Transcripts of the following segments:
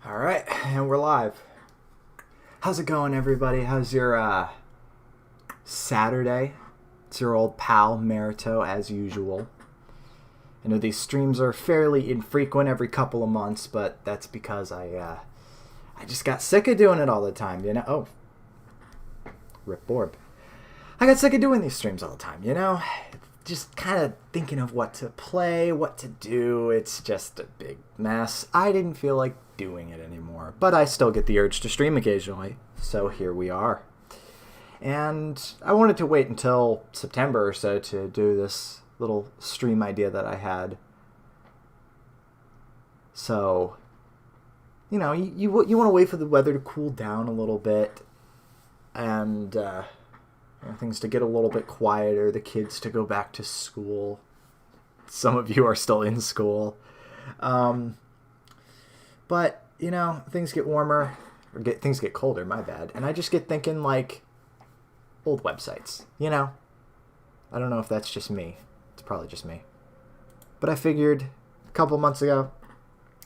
All right, and we're live. How's it going, everybody? How's your Saturday? It's your old pal, Merito, as usual. I know these streams are fairly infrequent every couple of months, but that's because I just got sick of doing it all the time, you know? Oh, rip Borb. I got sick of doing these streams all the time, you know? Just kind of thinking of what to play, what to do. It's just a big mess. I didn't feel like doing it anymore, but I still get the urge to stream occasionally, so here we are. And I wanted to wait until September or so to do this little stream idea that I had. So, you know, you want to wait for the weather to cool down a little bit, and things to get a little bit quieter, the kids to go back to school. Some of you are still in school. But, you know, things get warmer, or things get colder, my bad. And I just get thinking, like, old websites, you know? I don't know if that's just me. It's probably just me. But I figured, a couple months ago,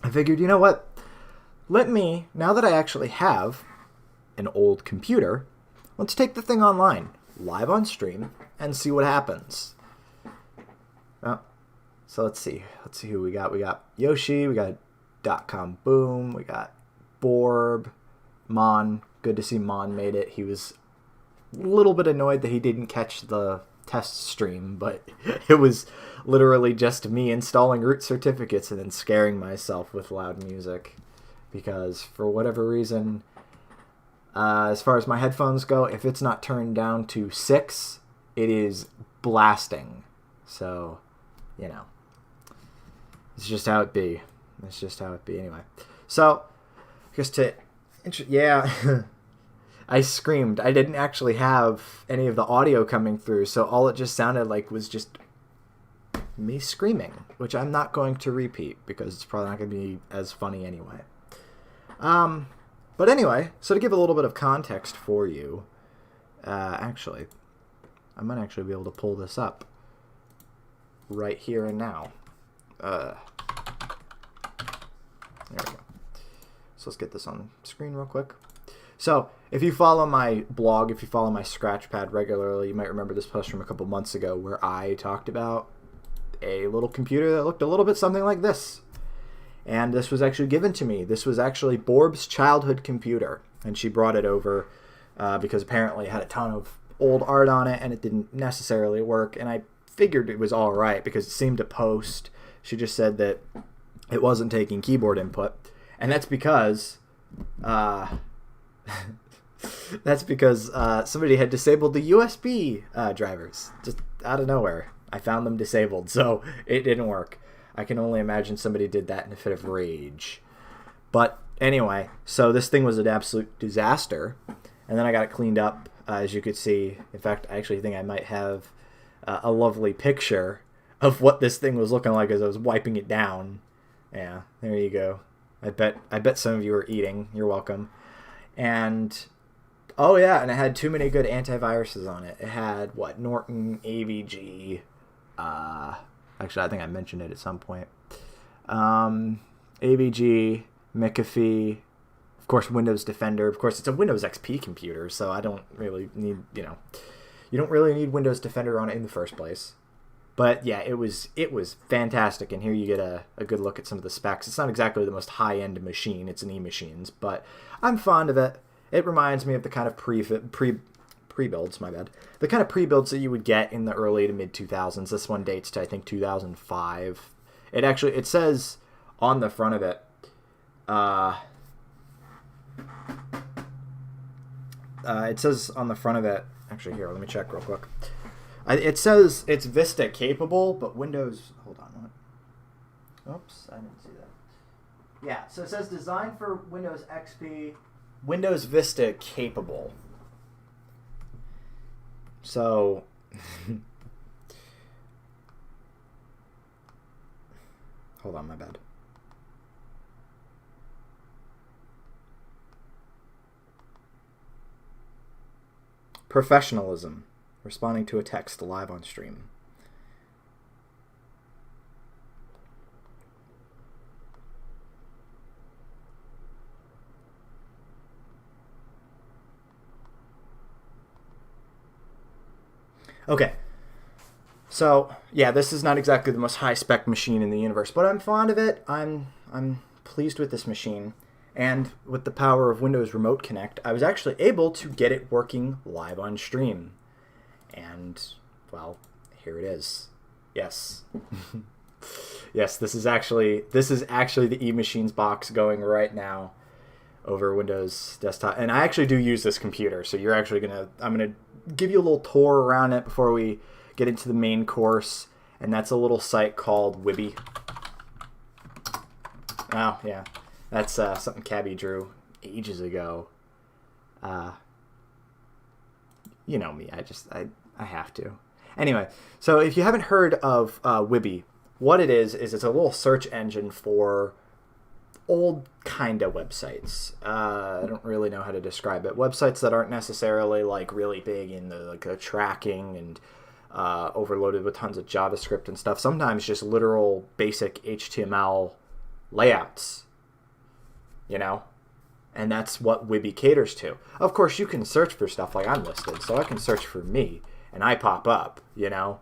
you know what? Let me, now that I actually have an old computer, let's take the thing online, live on stream, and see what happens. Oh, so let's see who we got. We got Yoshi, we got .com Boom, we got Borb, Mon. Good to see Mon made it. He was a little bit annoyed that he didn't catch the test stream, but it was literally just me installing root certificates and then scaring myself with loud music, because for whatever reason, as far as my headphones go, if it's not turned down to 6, it is blasting. So, you know, it's just how it be. Anyway. So, just yeah, I screamed. I didn't actually have any of the audio coming through, so all it just sounded like was just me screaming, which I'm not going to repeat because it's probably not going to be as funny anyway. But anyway, so to give a little bit of context for you, actually, I might actually be able to pull this up right here and now. There we go. So let's get this on screen real quick. So if you follow my blog, if you follow my Scratchpad regularly, you might remember this post from a couple months ago where I talked about a little computer that looked a little bit something like this. And this was actually given to me. This was actually Borb's childhood computer. And she brought it over because apparently it had a ton of old art on it and it didn't necessarily work. And I figured it was all right because it seemed to post. She just said that it wasn't taking keyboard input. And that's because somebody had disabled the USB drivers just out of nowhere. I found them disabled, so it didn't work. I can only imagine somebody did that in a fit of rage. But anyway, so this thing was an absolute disaster. And then I got it cleaned up, as you could see. In fact, I actually think I might have a lovely picture of what this thing was looking like as I was wiping it down. Yeah, there you go. I bet some of you are eating. You're welcome. And oh yeah, and it had too many good antiviruses on it. It had Norton, AVG. Actually, I think I mentioned it at some point. AVG, McAfee, of course, Windows Defender. Of course, it's a Windows XP computer, so I don't really need, you don't really need Windows Defender on it in the first place. But yeah, it was fantastic, and here you get a good look at some of the specs. It's not exactly the most high-end machine. It's an eMachines, but I'm fond of it. It reminds me of the kind of pre-builds, my bad. The kind of pre-builds that you would get in the early to mid-2000s. This one dates to, I think, 2005. It says on the front of it, actually, here, let me check real quick. It says it's Vista capable, but Windows, hold on, what? Oops, I didn't see that. Yeah, so it says designed for Windows XP, Windows Vista capable. So, hold on, my bad. Professionalism. Responding to a text live on stream. Okay. So, yeah, this is not exactly the most high-spec machine in the universe, but I'm fond of it. I'm pleased with this machine. And with the power of Windows Remote Connect, I was actually able to get it working live on stream. And, well, here it is. Yes. Yes, this is actually the eMachines box going right now over Windows Desktop. And I actually do use this computer, so I'm going to give you a little tour around it before we get into the main course. And that's a little site called Wiby. Oh, yeah. That's something Cabby drew ages ago. You know me. I have to. Anyway, so if you haven't heard of Wiby, what it is it's a little search engine for old kind of websites. I don't really know how to describe it. Websites that aren't necessarily like really big in the tracking and overloaded with tons of JavaScript and stuff. Sometimes just literal basic HTML layouts, you know? And that's what Wiby caters to. Of course, you can search for stuff like I'm listed, so I can search for me, and I pop up, you know?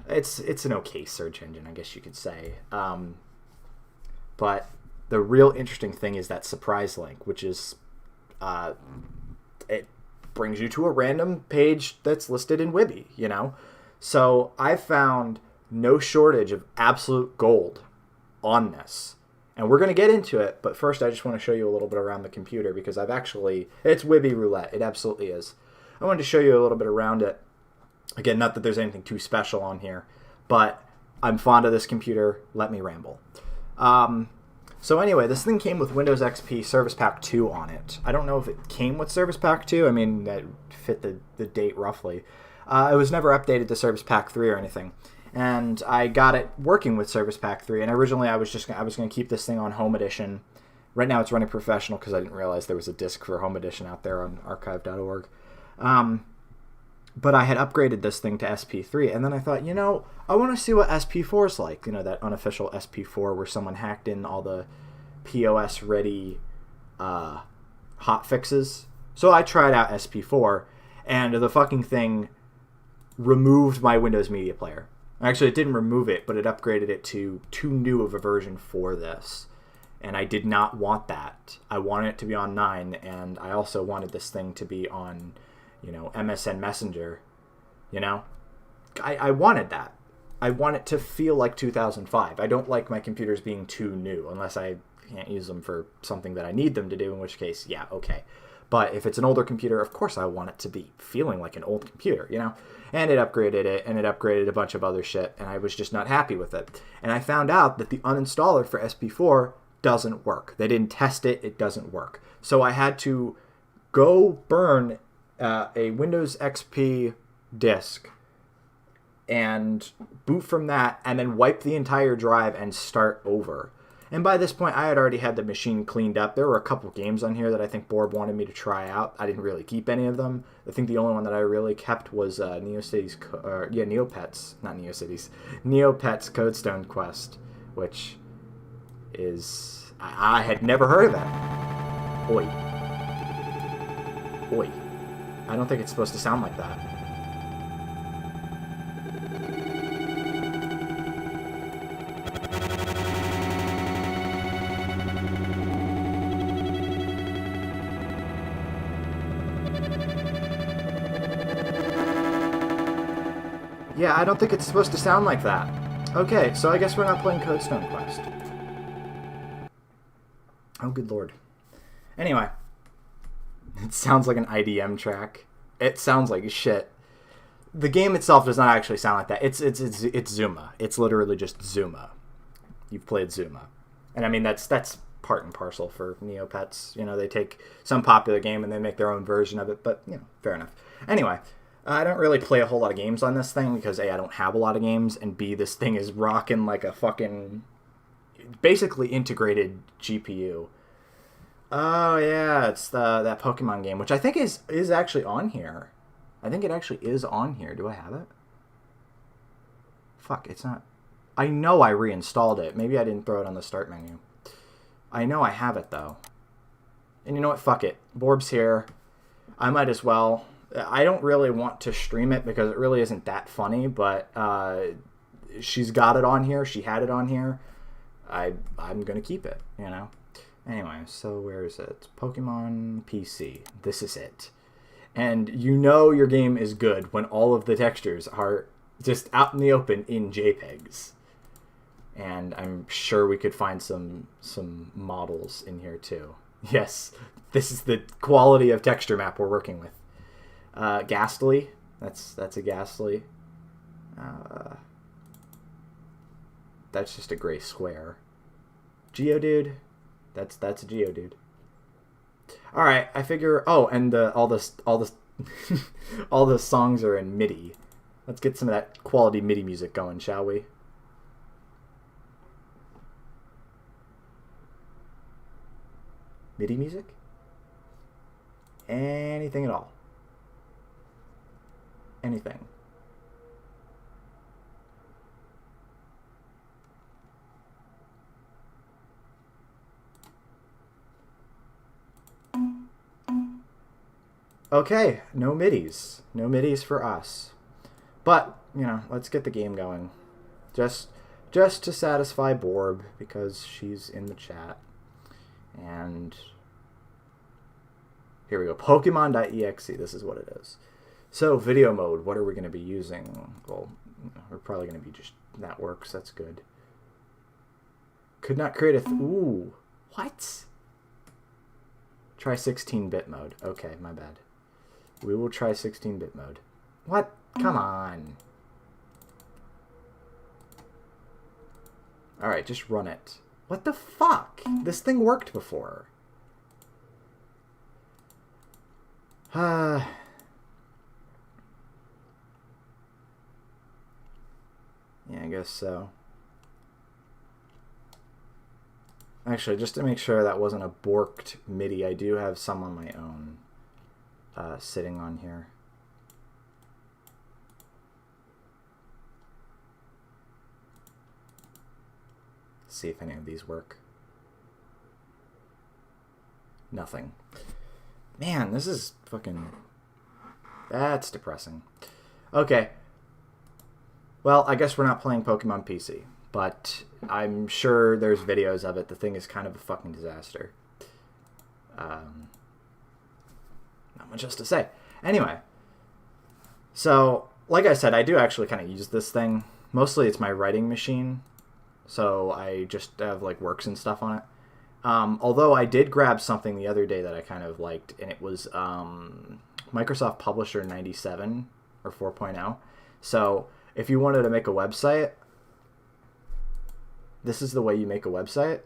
It's an okay search engine, I guess you could say. But the real interesting thing is that surprise link, which is it brings you to a random page that's listed in Wiby, you know? So I found no shortage of absolute gold on this. And we're going to get into it, but first I just want to show you a little bit around the computer because it's Wiby roulette. It absolutely is. I wanted to show you a little bit around it. Again, not that there's anything too special on here, but I'm fond of this computer. Let me ramble. So anyway, this thing came with Windows XP Service Pack 2 on it. I don't know if it came with Service Pack 2. I mean, that fit the date roughly. It was never updated to Service Pack 3 or anything. And I got it working with Service Pack 3. And originally I was going to keep this thing on Home Edition. Right now it's running Professional because I didn't realize there was a disc for Home Edition out there on archive.org. But I had upgraded this thing to SP3, and then I thought, I want to see what SP4 is like. That unofficial SP4 where someone hacked in all the POS-ready hot fixes. So I tried out SP4, and the fucking thing removed my Windows Media Player. Actually, it didn't remove it, but it upgraded it to too new of a version for this. And I did not want that. I wanted it to be on 9, and I also wanted this thing to be on MSN Messenger, I wanted that. I want it to feel like 2005. I don't like my computers being too new unless I can't use them for something that I need them to do, in which case, yeah, okay. But if it's an older computer, of course I want it to be feeling like an old computer, And it upgraded it, and it upgraded a bunch of other shit, and I was just not happy with it. And I found out that the uninstaller for SP4 doesn't work. They didn't test it. It doesn't work. So I had to go burn a Windows XP disk and boot from that and then wipe the entire drive and start over. And by this point, I had already had the machine cleaned up. There were a couple games on here that I think Borb wanted me to try out. I didn't really keep any of them. I think the only one that I really kept was Neopets Codestone Quest, which is... I had never heard of that. Oi. I don't think it's supposed to sound like that. Yeah, I don't think it's supposed to sound like that. Okay, so I guess we're not playing Codestone Quest. Oh, good lord. Anyway. It sounds like an IDM track. It sounds like shit. The game itself does not actually sound like that. It's Zuma. It's literally just Zuma. You've played Zuma. And I mean, that's part and parcel for Neopets. They take some popular game and they make their own version of it, but, fair enough. Anyway, I don't really play a whole lot of games on this thing because, A, I don't have a lot of games, and B, this thing is rocking like a fucking basically integrated GPU. Oh, yeah, it's that Pokemon game, which I think is actually on here. I think it actually is on here. Do I have it? Fuck, it's not. I know I reinstalled it. Maybe I didn't throw it on the start menu. I know I have it, though. And you know what? Fuck it. Borb's here. I might as well. I don't really want to stream it because it really isn't that funny, but she's got it on here. She had it on here. I'm going to keep it, you know? Anyway, so where is it? Pokemon PC. This is it. And you know your game is good when all of the textures are just out in the open in JPEGs. And I'm sure we could find some models in here too. Yes, this is the quality of texture map we're working with. Ghastly. That's a Ghastly. That's just a gray square. Geodude. That's a Geodude. All right, I figure. Oh, and all the all the songs are in MIDI. Let's get some of that quality MIDI music going, shall we? MIDI music? Anything at all. Anything. Okay, no middies. No middies for us. But, you know, let's get the game going. Just to satisfy Borb, because she's in the chat. And here we go. Pokemon.exe, this is what it is. So, video mode, what are we going to be using? Well, we're probably going to be just, that works, that's good. Could not create a, ooh, what? Try 16-bit mode. Okay, my bad. We will try 16-bit mode. What? Come on. Alright, just run it. What the fuck? This thing worked before. Yeah, I guess so. Actually, just to make sure that wasn't a borked MIDI, I do have some on my own sitting on here. See if any of these work. Nothing. Man, this is fucking... That's depressing. Okay. Well, I guess we're not playing Pokemon PC, but I'm sure there's videos of it. The thing is kind of a fucking disaster. Not much else to say. Anyway. So, like I said, I do actually kind of use this thing. Mostly it's my writing machine. So I just have like works and stuff on it. Although I did grab something the other day that I kind of liked, and it was Microsoft Publisher 97 or 4.0. So if you wanted to make a website, this is the way you make a website.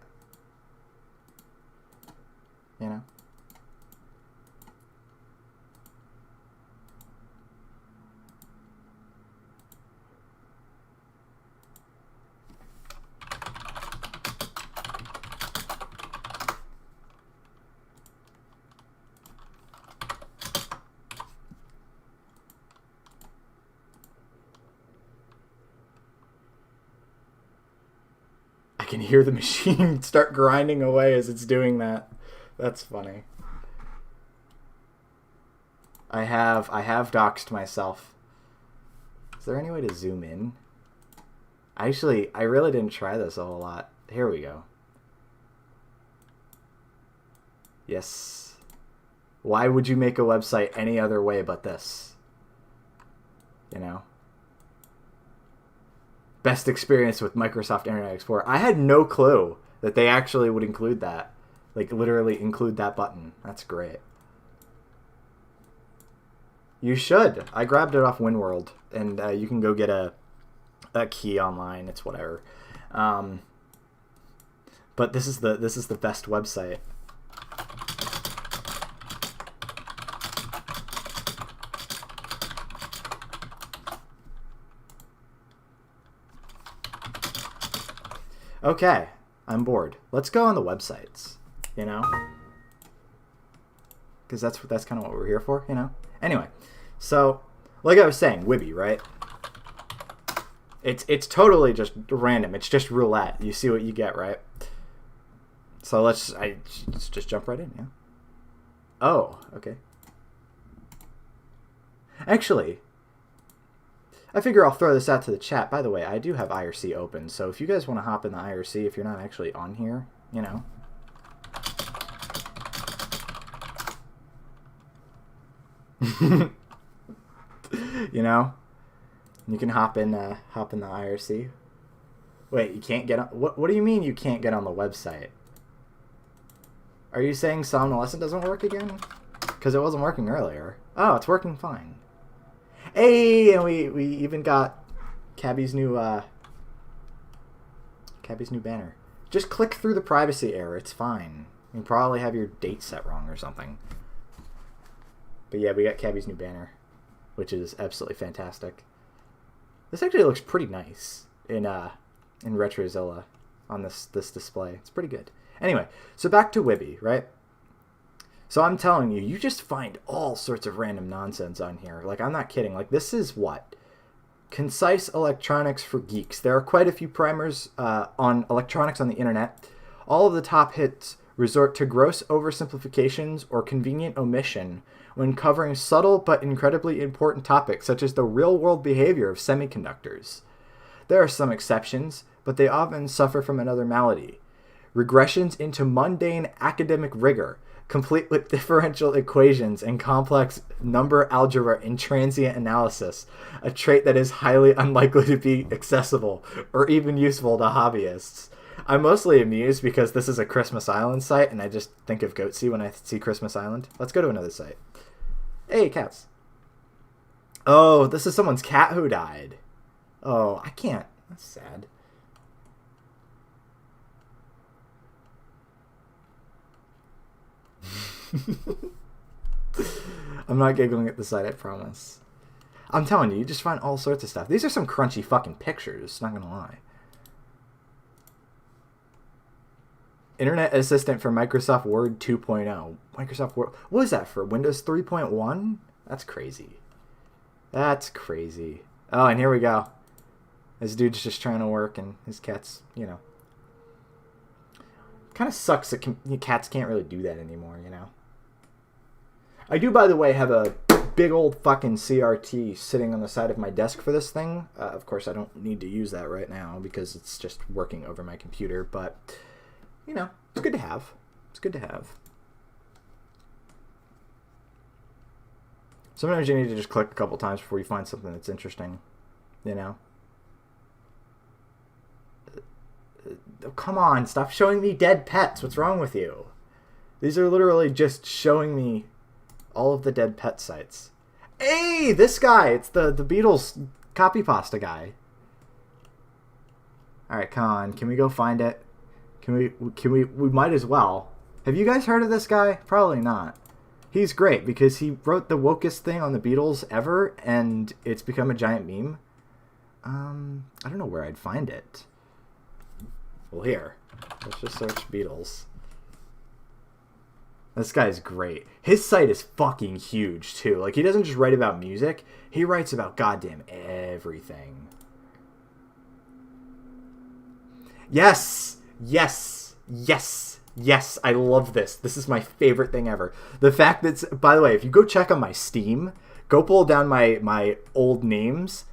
You know? I can hear the machine start grinding away as it's doing that. That's funny. I have doxed myself. Is there any way to zoom in? I really didn't try this a whole lot. Here we go. Yes. Why would you make a website any other way but this? You know? Best experience with Microsoft Internet Explorer. I had no clue that they actually would include that. Like, literally include that button. That's great. You should. I grabbed it off WinWorld, and you can go get a key online. It's whatever. But this is the best website. Okay, I'm bored. Let's go on the websites, you know? Because that's kind of what we're here for, you know? Anyway, so, like I was saying, Wiby, right? It's totally just random. It's just roulette. You see what you get, right? So let's just jump right in, yeah? Oh, okay. Actually, I figure I'll throw this out to the chat. By the way, I do have IRC open, so if you guys want to hop in the IRC, if you're not actually on here, you know. You know, you can hop in the IRC. Wait, you can't get on. What do you mean you can't get on the website? Are you saying Somnolescent doesn't work again? Because it wasn't working earlier. Oh, it's working fine. Hey, and we even got Cabby's new banner. Just click through the privacy error. It's fine. You probably have your date set wrong or something. But yeah, we got Cabby's new banner, which is absolutely fantastic. This actually looks pretty nice in Retrozilla on this display. It's pretty good. Anyway, so back to Wiby, right? So I'm telling you, you just find all sorts of random nonsense on here. Like, I'm not kidding. Like, this is what? Concise electronics for geeks. There are quite a few primers on electronics on the internet. All of the top hits resort to gross oversimplifications or convenient omission when covering subtle but incredibly important topics such as the real-world behavior of semiconductors. There are some exceptions, but they often suffer from another malady. Regressions into mundane academic rigor, complete with differential equations and complex number algebra and transient analysis, a trait that is highly unlikely to be accessible or even useful to hobbyists. I'm mostly amused because this is a Christmas Island site, and I just think of Goatsy when I see Christmas Island. Let's go to another site. Hey, cats. Oh, this is someone's cat who died. Oh, I can't. That's sad. I'm not giggling at the site, I promise. I'm telling you, you just find all sorts of stuff. These are some crunchy fucking pictures, not gonna lie. Internet Assistant for Microsoft Word 2.0. Microsoft Word. What is that for? Windows 3.1? That's crazy. That's crazy. Oh, and here we go. This dude's just trying to work, and his cat's, you know. Kind of sucks that cats can't really do that anymore, you know. I do, by the way, have a big old fucking CRT sitting on the side of my desk for this thing. Of course, I don't need to use that right now because it's just working over my computer, but, you know, it's good to have. It's good to have. Sometimes you need to just click a couple times before you find something that's interesting, you know. Come on, stop showing me dead pets. What's wrong with you? These are literally just showing me all of the dead pet sites. Hey, this guy! It's the Beatles copy pasta guy. Alright, come on. Can we go find it? We might as well. Have you guys heard of this guy? Probably not. He's great because he wrote the wokest thing on the Beatles ever, and it's become a giant meme. I don't know where I'd find it. Well, here. Let's just search Beatles. This guy's great. His site is fucking huge, too. Like, he doesn't just write about music. He writes about goddamn everything. Yes! Yes! Yes! Yes! I love this. This is my favorite thing ever. The fact that... By the way, if you go check on my Steam, go pull down my old names...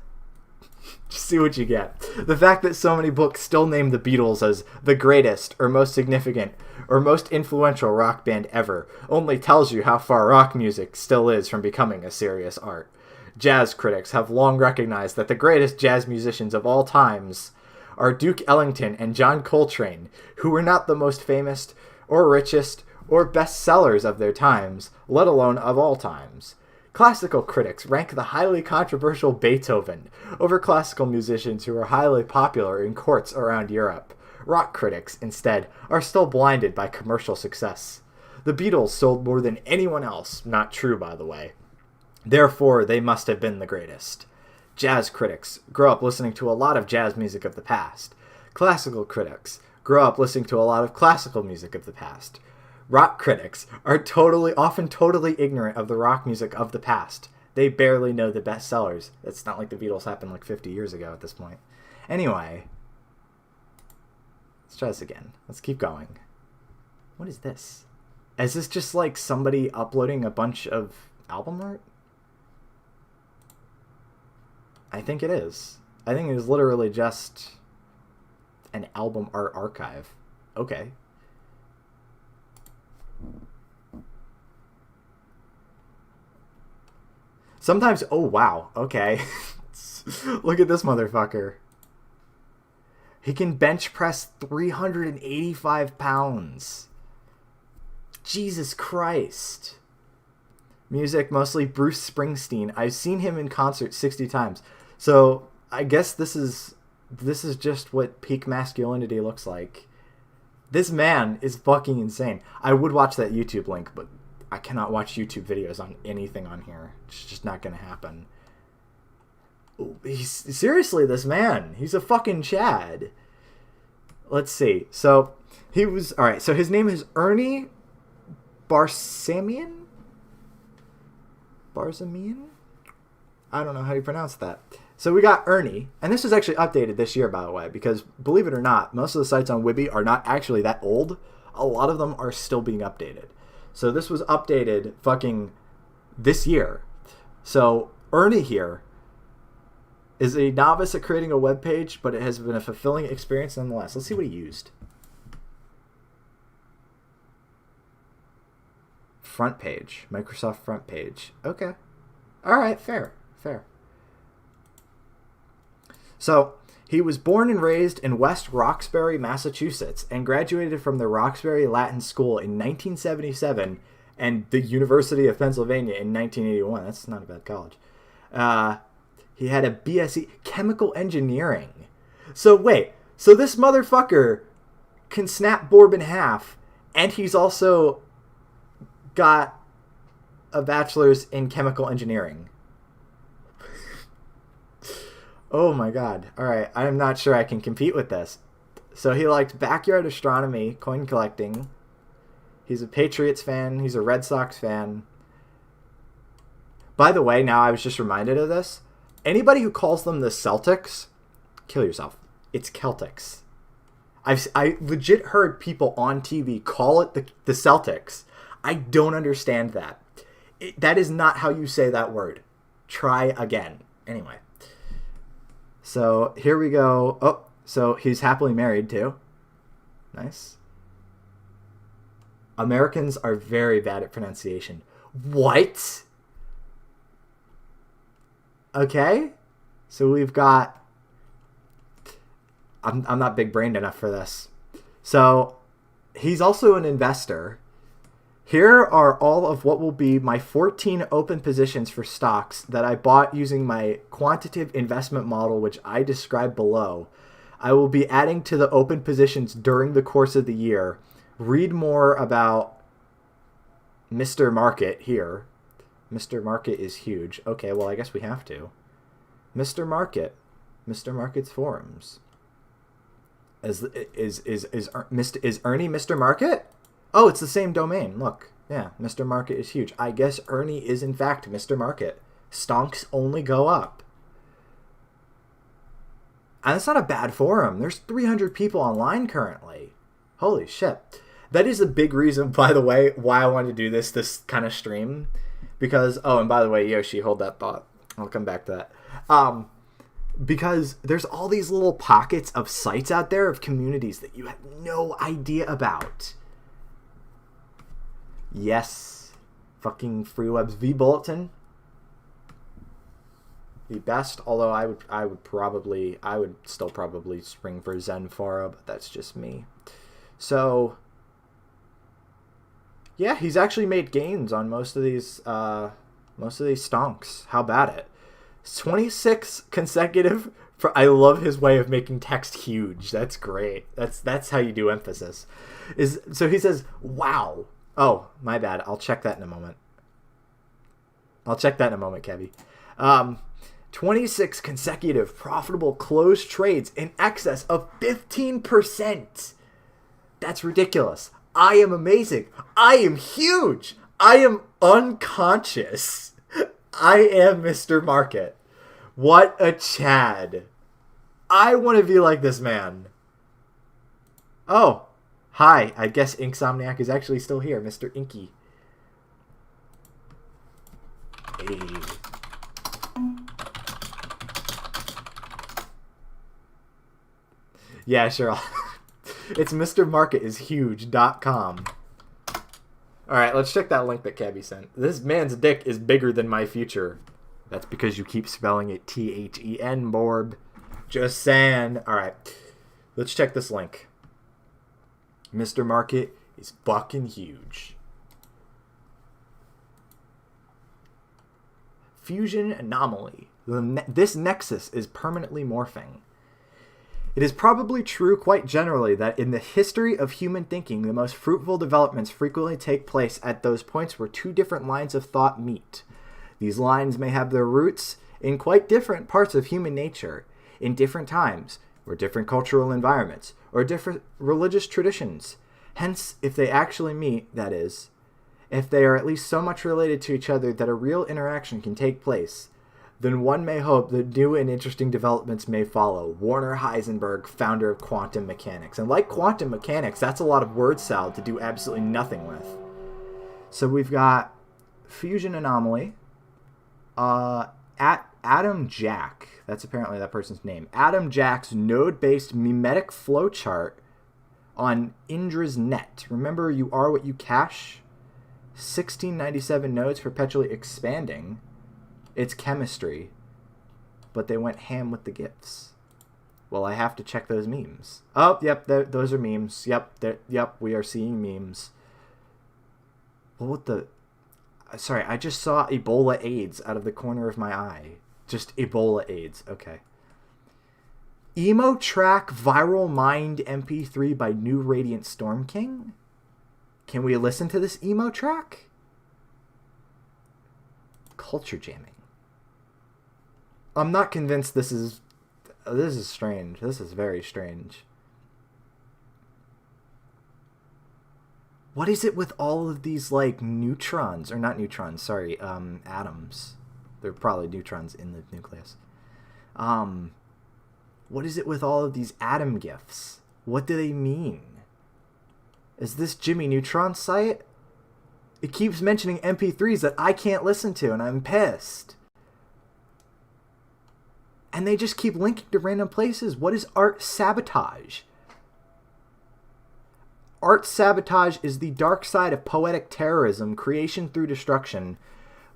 Just see what you get. The fact that so many books still name the Beatles as the greatest or most significant or most influential rock band ever only tells you how far rock music still is from becoming a serious art. Jazz critics have long recognized that the greatest jazz musicians of all times are Duke Ellington and John Coltrane, who were not the most famous or richest or best sellers of their times, let alone of all times. Classical critics rank the highly controversial Beethoven over classical musicians who are highly popular in courts around Europe. Rock critics, instead, are still blinded by commercial success. The Beatles sold more than anyone else, not true, by the way. Therefore, they must have been the greatest. Jazz critics grow up listening to a lot of jazz music of the past. Classical critics grow up listening to a lot of classical music of the past. Rock critics are often totally ignorant of the rock music of the past. They barely know the best sellers. It's not like the Beatles happened like 50 years ago at this point. Anyway, let's try this again. Let's keep going. What is this? Is this just like somebody uploading a bunch of album art? I think it is. I think it is literally just an album art archive. Okay. Sometimes, oh wow, okay. Look at this motherfucker. He can bench press 385 pounds. Jesus Christ. Music, mostly Bruce Springsteen. I've seen him in concert 60 times. So I guess this is just what peak masculinity looks like. This man is fucking insane. I would watch that YouTube link, but I cannot watch YouTube videos on anything on here. It's just not going to happen. Seriously, this man. He's a fucking Chad. Let's see. So, he was... Alright, so his name is Ernie Barsamian? Barsamian? I don't know how you pronounce that. So we got Ernie, and this was actually updated this year, by the way, because believe it or not, most of the sites on Wiby are not actually that old. A lot of them are still being updated. So this was updated fucking this year. So Ernie here is a novice at creating a web page, but it has been a fulfilling experience nonetheless. Let's see what he used. Front page. Microsoft front page. Okay. All right, fair. So, he was born and raised in West Roxbury, Massachusetts, and graduated from the Roxbury Latin School in 1977 and the University of Pennsylvania in 1981. That's not a bad college. He had a BSc Chemical Engineering. So, wait. So, this motherfucker can snap Borb in half, and he's also got a bachelor's in Chemical Engineering. Oh my god. Alright, I'm not sure I can compete with this. So he liked backyard astronomy, coin collecting. He's a Patriots fan. He's a Red Sox fan. By the way, now I was just reminded of this. Anybody who calls them the Celtics, kill yourself. It's Celtics. I legit heard people on TV call it the Celtics. I don't understand that. That is not how you say that word. Try again. Anyway. So, here we go. Oh, so he's happily married, too. Nice. Americans are very bad at pronunciation. What? Okay. So, we've got... I'm not big-brained enough for this. So, he's also an investor. Here are all of what will be my 14 open positions for stocks that I bought using my quantitative investment model, which I describe below. I will be adding to the open positions during the course of the year. Read more about Mr. Market here. Mr. Market is huge. Okay, well, I guess we have to. Mr. Market. Mr. Market's forums. Is Ernie Mr. Market? Oh, it's the same domain. Look. Yeah, Mr. Market is huge. I guess Ernie is, in fact, Mr. Market. Stonks only go up. And that's not a bad forum. There's 300 people online currently. Holy shit. That is a big reason, by the way, why I wanted to do this kind of stream. Because, oh, and by the way, Yoshi, hold that thought. I'll come back to that. Because there's all these little pockets of sites out there, of communities that you have no idea about. Yes. Fucking FreeWeb's V-Bulletin. The best, although I would still probably spring for Zenfora, but that's just me. So, yeah, he's actually made gains on most of these stonks. How about it? 26 consecutive. I love his way of making text huge. That's great. That's how you do emphasis. So he says, "Wow." Oh, my bad. I'll check that in a moment. Kevy. 26 consecutive profitable closed trades in excess of 15%. That's ridiculous. I am amazing. I am huge. I am unconscious. I am Mr. Market. What a Chad. I want to be like this man. Oh. Hi, I guess Inksomniac is actually still here, Mr. Inky. Hey. Yeah, sure. It's MrMarketIsHuge.com. Alright, let's check that link that Cabby sent. This man's dick is bigger than my future. That's because you keep spelling it THEN, Borb. Just saying. Alright, let's check this link. Mr. Market is fucking huge. Fusion anomaly. This Nexus is permanently morphing. It is probably true quite generally that in the history of human thinking, the most fruitful developments frequently take place at those points where two different lines of thought meet. These lines may have their roots in quite different parts of human nature, in different times, or different cultural environments, or different religious traditions. Hence, if they actually meet, that is, if they are at least so much related to each other that a real interaction can take place, then one may hope that new and interesting developments may follow. Werner Heisenberg, founder of quantum mechanics. And like quantum mechanics, that's a lot of word salad to do absolutely nothing with. So we've got fusion anomaly. At Adam Jack, that's apparently that person's name. Adam Jack's node-based mimetic flowchart on Indra's net. Remember, you are what you cache. 1697 nodes perpetually expanding. It's chemistry, but they went ham with the gifts. Well, I have to check those memes. Oh, yep, those are memes. Yep, we are seeing memes. Well, what the... Sorry, I just saw Ebola AIDS out of the corner of my eye. Just Ebola AIDS. Okay. Emo track viral mind MP3 by New Radiant Storm King? Can we listen to this emo track? Culture jamming. I'm not convinced this is strange. This is very strange. What is it with all of these, like, neutrons? Or not neutrons, sorry, atoms. They're probably neutrons in the nucleus. What is it with all of these atom gifs? What do they mean? Is this Jimmy Neutron's site? It keeps mentioning MP3s that I can't listen to, and I'm pissed. And they just keep linking to random places. What is art sabotage? Art sabotage is the dark side of poetic terrorism, creation through destruction,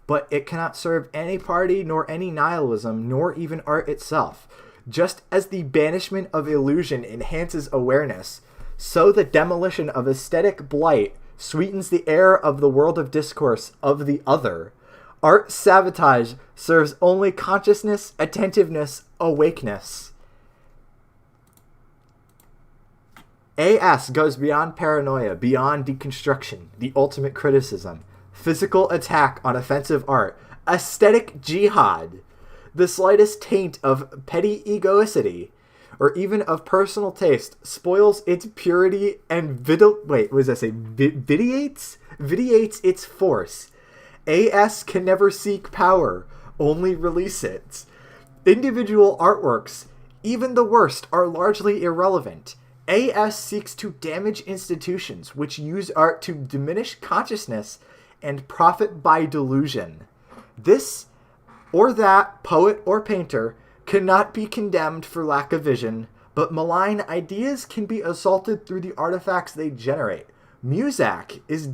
but it cannot serve any party, nor any nihilism, nor even art itself. Just as the banishment of illusion enhances awareness, so the demolition of aesthetic blight sweetens the air of the world of discourse of the other. Art sabotage serves only consciousness, attentiveness, awakeness. AS goes beyond paranoia, beyond deconstruction, the ultimate criticism, physical attack on offensive art, aesthetic jihad, the slightest taint of petty egoicity, or even of personal taste, spoils its purity and vitiates its force. AS can never seek power, only release it. Individual artworks, even the worst, are largely irrelevant. AS seeks to damage institutions which use art to diminish consciousness and profit by delusion. This or that poet or painter cannot be condemned for lack of vision, but malign ideas can be assaulted through the artifacts they generate. Muzak is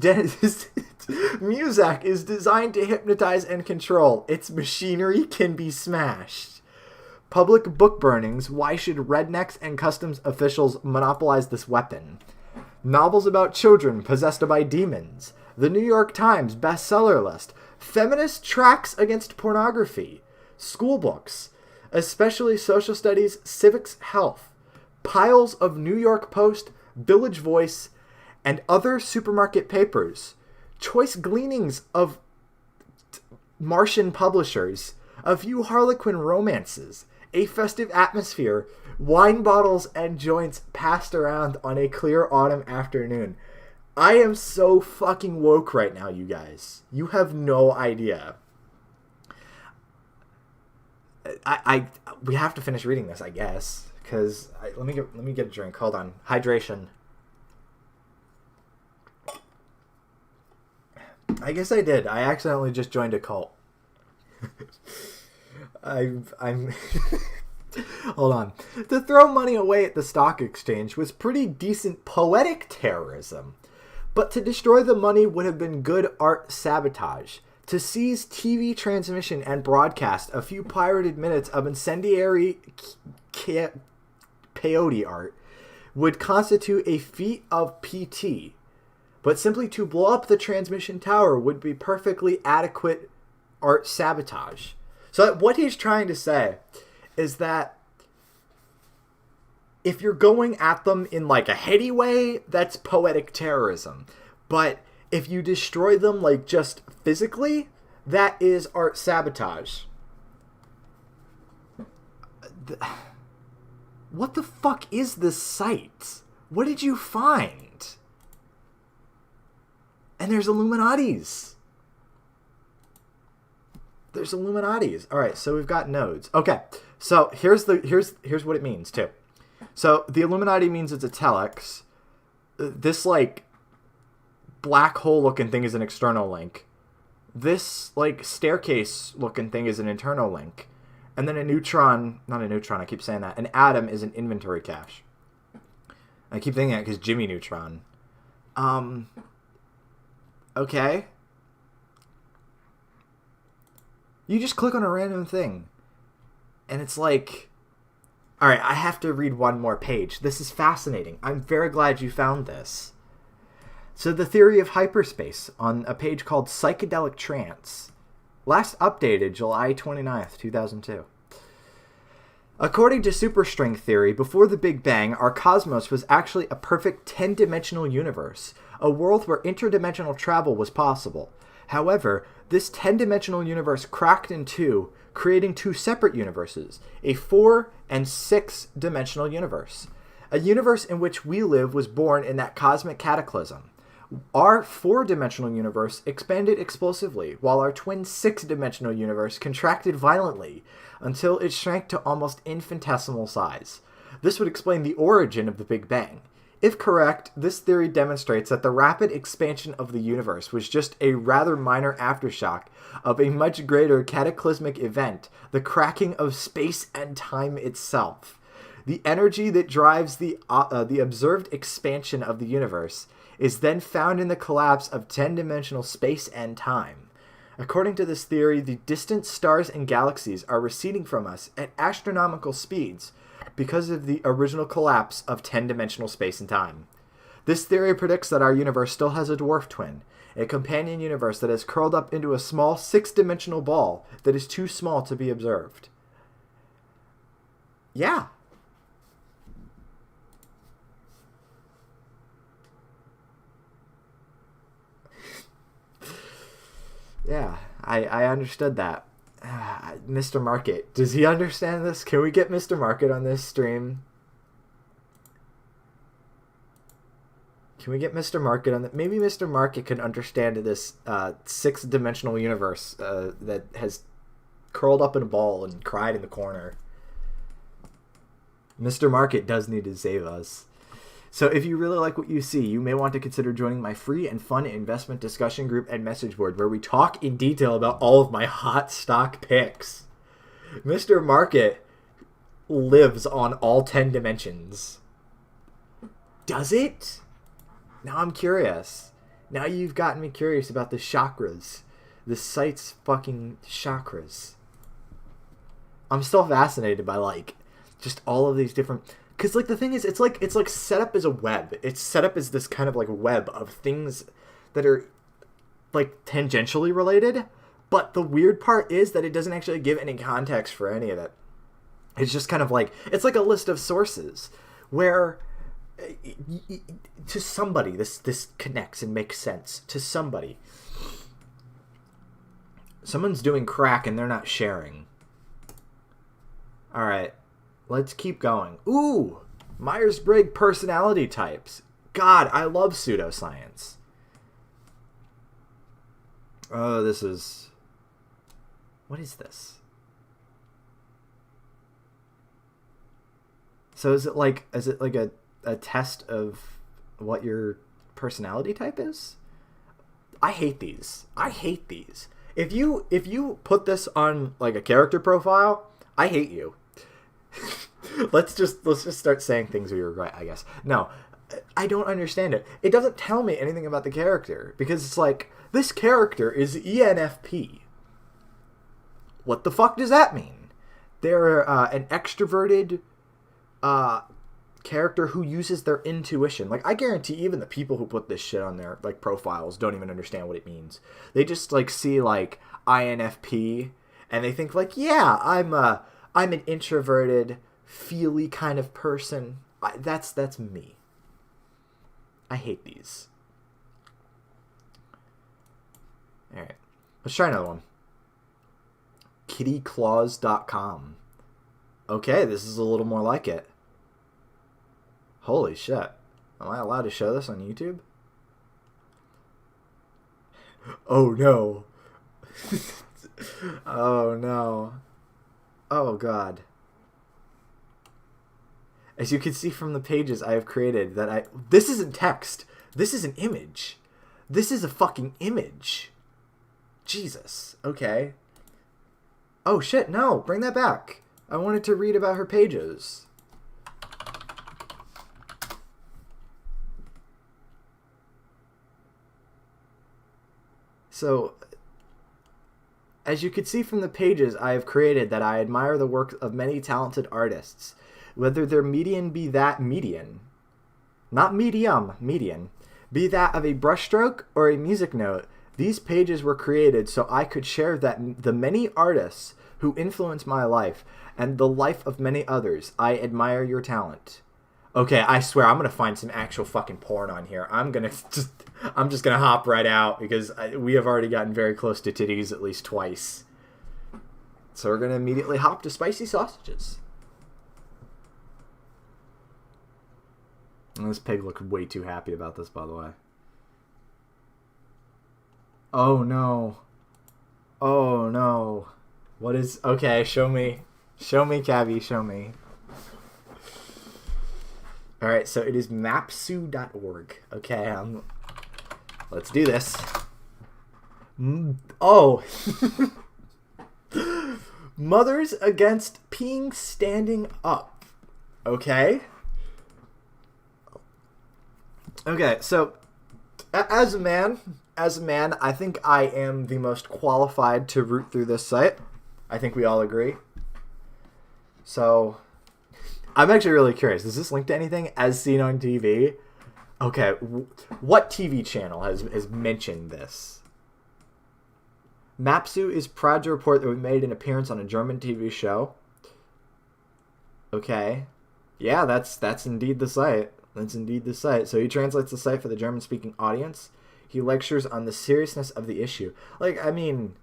designed to hypnotize and control. Its machinery can be smashed. Public book burnings. Why should rednecks and customs officials monopolize this weapon? Novels about children possessed by demons. The New York Times bestseller list. Feminist tracts against pornography. School books, especially social studies, civics, health. Piles of New York Post, Village Voice, and other supermarket papers. Choice gleanings of Martian publishers. A few Harlequin romances. A festive atmosphere. Wine bottles and joints passed around on a clear autumn afternoon. I am so fucking woke right now, you guys. You have no idea. We have to finish reading this, I guess, because let me get a drink. Hold on. Hydration. I guess I did. I accidentally just joined a cult. I'm Hold on. To throw money away at the stock exchange was pretty decent poetic terrorism. But to destroy the money would have been good art sabotage. To seize TV transmission and broadcast a few pirated minutes of incendiary peyote art would constitute a feat of PT. But simply to blow up the transmission tower would be perfectly adequate art sabotage. So what he's trying to say is that if you're going at them in like a heady way, that's poetic terrorism. But if you destroy them like just physically, that is art sabotage. What the fuck is this site? What did you find? And there's Illuminatis. There's Illuminatis. All right, so we've got nodes. Okay, so here's what it means too. So the Illuminati means it's a telex. This like black hole looking thing is an external link. This like staircase looking thing is an internal link. And then a neutron, not a neutron, I keep saying that. An atom is an inventory cache. I keep thinking that because Jimmy Neutron. Okay. You just click on a random thing. And it's like, all right, I have to read one more page. This is fascinating. I'm very glad you found this. So the theory of hyperspace on a page called Psychedelic Trance. Last updated July 29th, 2002. According to superstring theory, before the Big Bang, our cosmos was actually a perfect 10-dimensional universe, a world where interdimensional travel was possible. However, this 10-dimensional universe cracked in two, creating two separate universes, a 4- and 6-dimensional universe. A universe in which we live was born in that cosmic cataclysm. Our 4-dimensional universe expanded explosively, while our twin 6-dimensional universe contracted violently until it shrank to almost infinitesimal size. This would explain the origin of the Big Bang. If correct, this theory demonstrates that the rapid expansion of the universe was just a rather minor aftershock of a much greater cataclysmic event, the cracking of space and time itself. The energy that drives the observed expansion of the universe is then found in the collapse of 10-dimensional space and time. According to this theory, the distant stars and galaxies are receding from us at astronomical speeds because of the original collapse of 10-dimensional space and time. This theory predicts that our universe still has a dwarf twin, a companion universe that has curled up into a small 6-dimensional ball that is too small to be observed. Yeah. Yeah, I understood that. Mr. Market. Does he understand this? Can we get Mr. Market on this stream? Can we get Mr. Market on that? Maybe Mr. Market can understand this 6-dimensional universe that has curled up in a ball and cried in the corner. Mr. Market does need to save us. So if you really like what you see, you may want to consider joining my free and fun investment discussion group and message board where we talk in detail about all of my hot stock picks. Mr. Market lives on all 10 dimensions. Does it? Now I'm curious. Now you've gotten me curious about the chakras. The site's fucking chakras. I'm still fascinated by, like, just all of these different... Because, like, the thing is, it's like set up as a web. It's set up as this kind of, like, web of things that are, like, tangentially related. But the weird part is that it doesn't actually give any context for any of it. It's just kind of like, it's like a list of sources where to somebody this connects and makes sense. To somebody. Someone's doing crack and they're not sharing. Alright. Let's keep going. Ooh! Myers-Briggs personality types. God, I love pseudoscience. Oh, this is... What is this? So is it like a test of what your personality type is? I hate these. If you put this on like a character profile, I hate you. let's just start saying things we regret, I guess. No, I don't understand it. It doesn't tell me anything about the character, because it's like, this character is ENFP. What the fuck does that mean? They're an extroverted character who uses their intuition. Like, I guarantee even the people who put this shit on their like profiles don't even understand what it means. They just like see like INFP and they think like, yeah, I'm an introverted, feely kind of person. That's me. I hate these. All right, let's try another one. kittyclaws.com. Okay, this is a little more like it. Holy shit. Am I allowed to show this on YouTube? Oh no. Oh no. Oh god. As you can see from the pages I have created this isn't text. This is an image. This is a fucking image. Jesus. Okay. Oh shit, no. Bring that back. I wanted to read about her pages. So, as you can see from the pages I have created, that I admire the work of many talented artists, whether their median be that median, not medium, median, be that of a brushstroke or a music note. These pages were created so I could share that the many artists who influence my life and the life of many others. I admire your talent. Okay, I swear I'm gonna find some actual fucking porn on here. I'm just gonna hop right out because we have already gotten very close to titties at least twice. So we're gonna immediately hop to spicy sausages. And this pig looked way too happy about this, by the way. Oh no. Oh no. What is... Okay, show me. Show me, Cabby, show me. Alright, so it is mapsu.org. Okay, let's do this. Oh! Mothers Against Peeing Standing Up. Okay? Okay, so, as a man, I think I am the most qualified to root through this site. I think we all agree. So... I'm actually really curious. Does this link to anything as seen on TV? Okay, what TV channel has mentioned this? Mapsu is proud to report that we made an appearance on a German TV show. Okay. Yeah, that's indeed the site. That's indeed the site. So he translates the site for the German-speaking audience. He lectures on the seriousness of the issue. Like, I mean,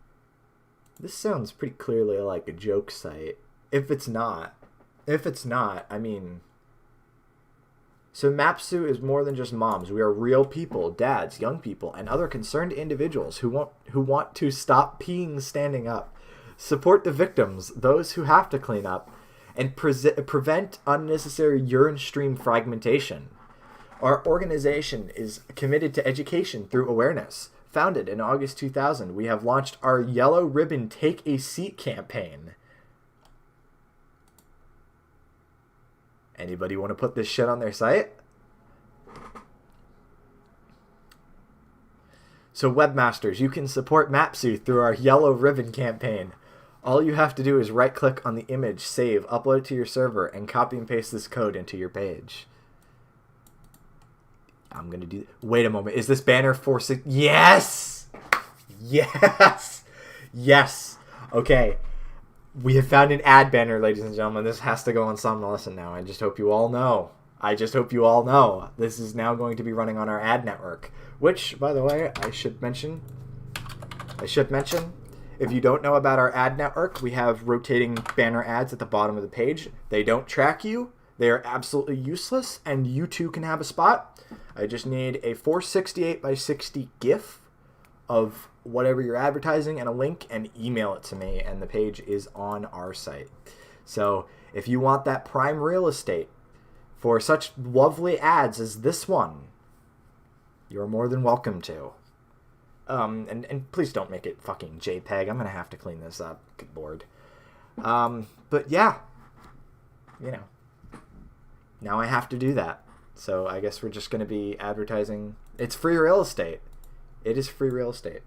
this sounds pretty clearly like a joke site. If it's not, I mean... So Mapsu is more than just moms. We are real people, dads, young people, and other concerned individuals who want to stop peeing standing up, support the victims, those who have to clean up, and prevent unnecessary urine stream fragmentation. Our organization is committed to education through awareness. Founded in August 2000, we have launched our Yellow Ribbon Take a Seat campaign. Anybody want to put this shit on their site? So webmasters, you can support Mapsu through our Yellow Ribbon campaign. All you have to do is right-click on the image, save, upload it to your server, and copy and paste this code into your page. I'm going to do... Wait a moment. Is this banner for... Yes! Yes! Yes! Okay. We have found an ad banner, ladies and gentlemen. This has to go on Somnolescent now. I just hope you all know. This is now going to be running on our ad network. Which, by the way, I should mention, if you don't know about our ad network, we have rotating banner ads at the bottom of the page. They don't track you. They are absolutely useless, and you too can have a spot. I just need a 468 by 60 GIF of whatever you're advertising and a link, and email it to me, and the page is on our site. So if you want that prime real estate for such lovely ads as this one, you're more than welcome to. And please don't make it fucking JPEG. I'm gonna have to clean this up. Good lord. But yeah. you know, now I have to do that. So I guess we're just going to be advertising. It's free real estate. It is free real estate.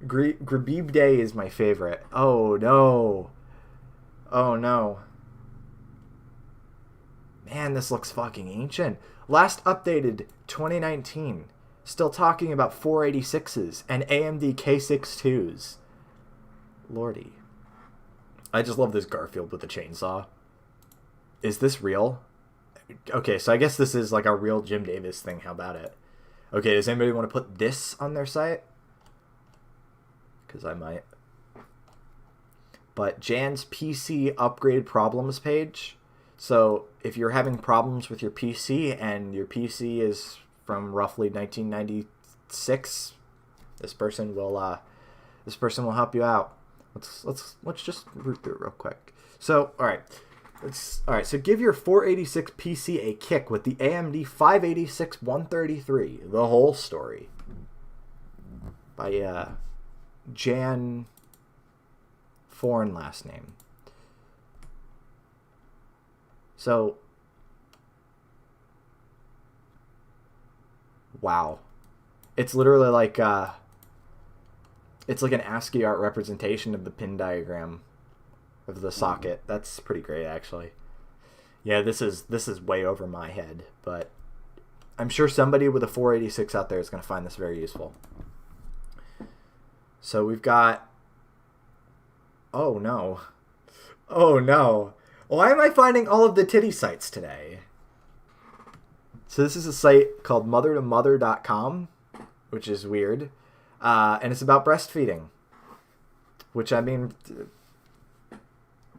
Grabib Day is my favorite. Oh, no. Oh, no. Man, this looks fucking ancient. Last updated 2019. Still talking about 486s and AMD K62s. Lordy. I just love this Garfield with the chainsaw. Is this real? Okay, so I guess this is like a real Jim Davis thing. How about it? Okay, does anybody want to put this on their site? Because I might. But Jan's PC upgrade problems page. So if you're having problems with your PC and your PC is from roughly 1996, this person will help you out. Let's just root through it real quick. So all right, so give your 486 PC a kick with the AMD 586 133. The whole story by Jan, foreign last name. So, wow. It's literally like, it's like an ASCII art representation of the pin diagram of the socket. That's pretty great, actually. Yeah, this is way over my head, but I'm sure somebody with a 486 out there is going to find this very useful. So we've got, oh no. Oh no. Why am I finding all of the titty sites today? So this is a site called mothertomother.com, which is weird. And it's about breastfeeding. Which, I mean,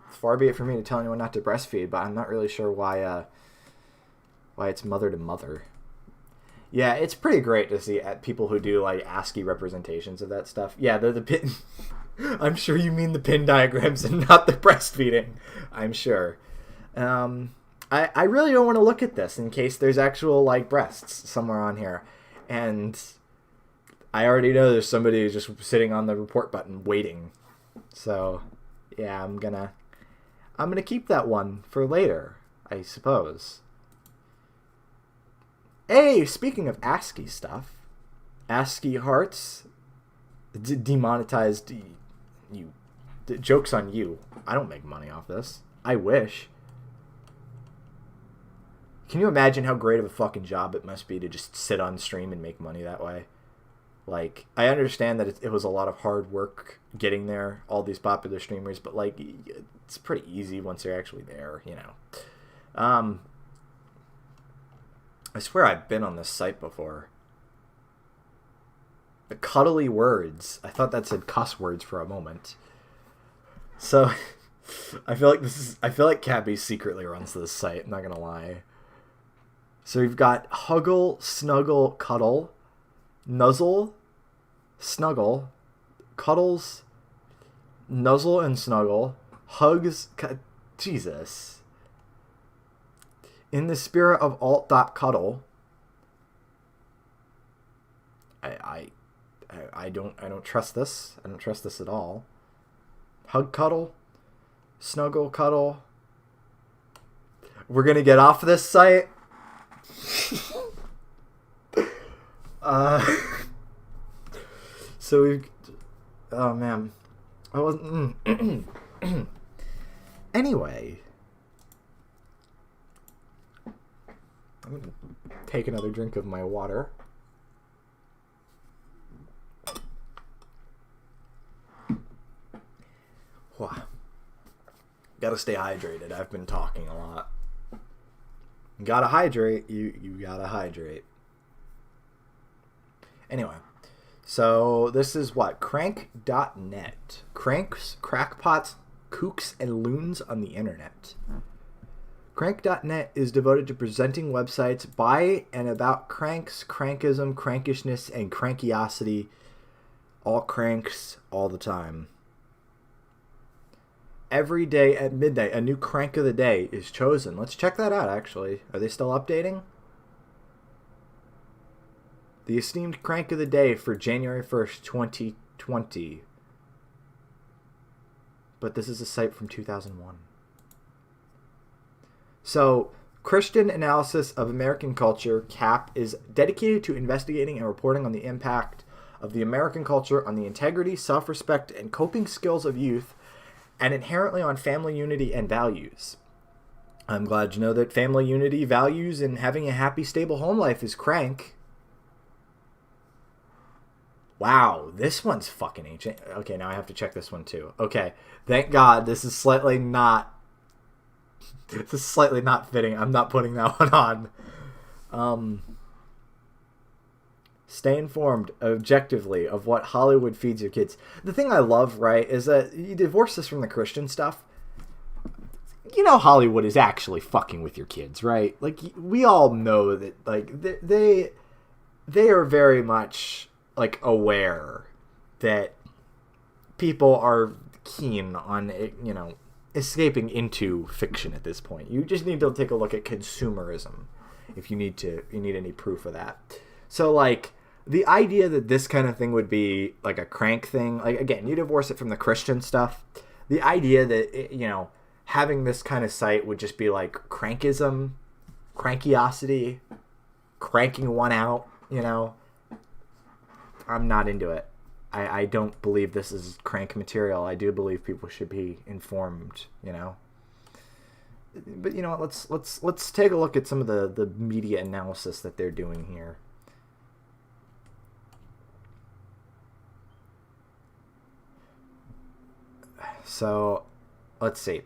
far be it for me to tell anyone not to breastfeed, but I'm not really sure why it's mother to mother. Yeah, it's pretty great to see people who do like ASCII representations of that stuff. Yeah, they're the pin. I'm sure you mean the pin diagrams and not the breastfeeding. I'm sure. I really don't want to look at this in case there's actual like breasts somewhere on here, and I already know there's somebody who's just sitting on the report button waiting. So yeah, I'm gonna keep that one for later, I suppose. Hey, speaking of ASCII stuff, ASCII hearts demonetized. Joke's on you. I don't make money off this. I wish. Can you imagine how great of a fucking job it must be to just sit on stream and make money that way? Like, I understand that it was a lot of hard work getting there, all these popular streamers, but like, it's pretty easy once you're actually there, you know. I swear I've been on this site before. The cuddly words. I thought that said cuss words for a moment. So, I feel like Cabby secretly runs this site, I'm not gonna lie. So we've got Huggle, Snuggle, Cuddle, Nuzzle, Snuggle, Cuddles, Nuzzle and Snuggle, Hugs, Jesus. In the spirit of alt.cuddle, I don't trust this. I don't trust this at all. Hug Cuddle, Snuggle Cuddle. We're gonna get off this site. So we've, oh man, I wasn't. Anyway, I'm gonna take another drink of my water. Wow. Gotta stay hydrated. I've been talking a lot. Gotta hydrate. You gotta hydrate. Anyway, so this is what? Crank.net. Cranks, crackpots, kooks, and loons on the internet. Crank.net is devoted to presenting websites by and about cranks, crankism, crankishness, and crankiosity. All cranks, all the time. Every day at midnight, a new crank of the day is chosen. Let's check that out, actually. Are they still updating? The esteemed crank of the day for January 1st, 2020. But this is a site from 2001. So, Christian Analysis of American Culture, CAP, is dedicated to investigating and reporting on the impact of the American culture on the integrity, self-respect, and coping skills of youth, and inherently on family unity and values. I'm glad to know that family unity, values, and having a happy, stable home life is crank. Wow, this one's fucking ancient. Okay, now I have to check this one too. Okay, thank God this is slightly not fitting. I'm not putting that one on. Stay informed objectively of what Hollywood feeds your kids. The thing I love, right, is that you divorce this from the Christian stuff. You know Hollywood is actually fucking with your kids, right? Like, we all know that, like, they are very much, like, aware that people are keen on, you know, escaping into fiction at this point. You just need to take a look at consumerism if you need any proof of that. So, like, the idea that this kind of thing would be, like, a crank thing, like, again, you divorce it from the Christian stuff. The idea that, you know, having this kind of site would just be, like, crankism, crankiosity, cranking one out, you know, I'm not into it. I don't believe this is crank material. I do believe people should be informed, you know. But you know what? Let's take a look at some of the media analysis that they're doing here. So, let's see.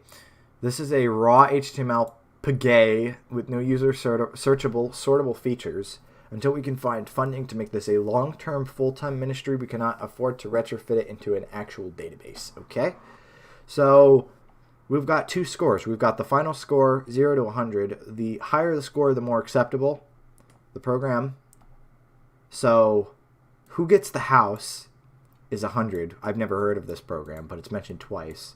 This is a raw HTML pagay with no user searchable sortable features. Until we can find funding to make this a long-term, full-time ministry, we cannot afford to retrofit it into an actual database, okay? So, we've got two scores. We've got the final score, 0 to 100. The higher the score, the more acceptable the program. So, Who Gets the House is 100. I've never heard of this program, but it's mentioned twice.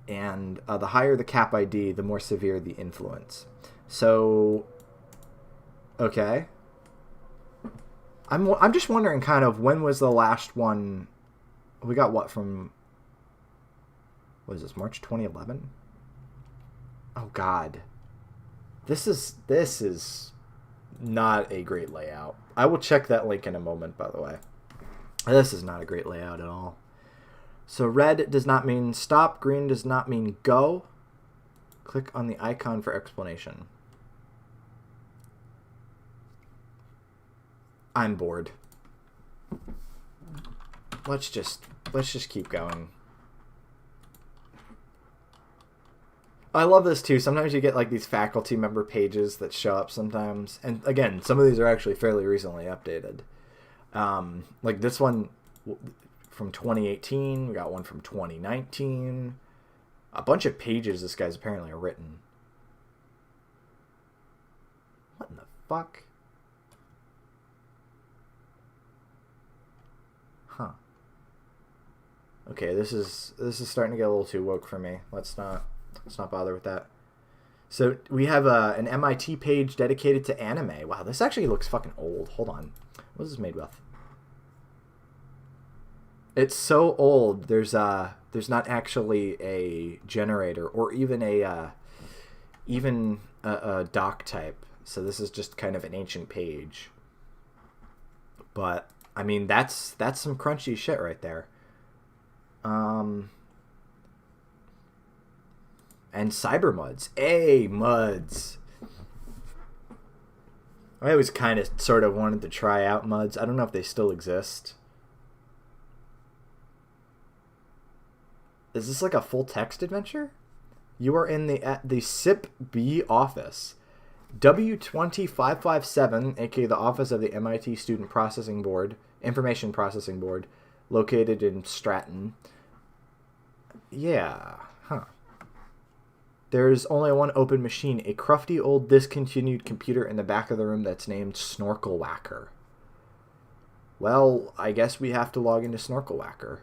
And the higher the cap ID, the more severe the influence. So, okay. I'm just wondering kind of when was the last one. We got what from, what is this, March 2011? Oh God. This is not a great layout. I will check that link in a moment, by the way. This is not a great layout at all. So red does not mean stop, green does not mean go. Click on the icon for explanation. I'm bored. Let's just keep going. I love this too. Sometimes you get like these faculty member pages that show up sometimes. And again, some of these are actually fairly recently updated. Like this one from 2018. We got one from 2019. A bunch of pages this guy's apparently written. What in the fuck? Huh. Okay, this is starting to get a little too woke for me. Let's not bother with that. So we have an MIT page dedicated to anime. Wow, this actually looks fucking old. Hold on. What is this made with? It's so old. There's not actually a generator or even a doc type. So this is just kind of an ancient page. But I mean, that's some crunchy shit right there. And CyberMuds. Hey, Muds. I always kind of sort of wanted to try out Muds. I don't know if they still exist. Is this like a full text adventure? You are in the SIP B office. W20557, aka the office of the MIT Student Processing Board, Information Processing Board, located in Stratton. Yeah, huh. There's only one open machine, a crufty old discontinued computer in the back of the room that's named Snorkel Whacker. Well, I guess we have to log into Snorkel Whacker.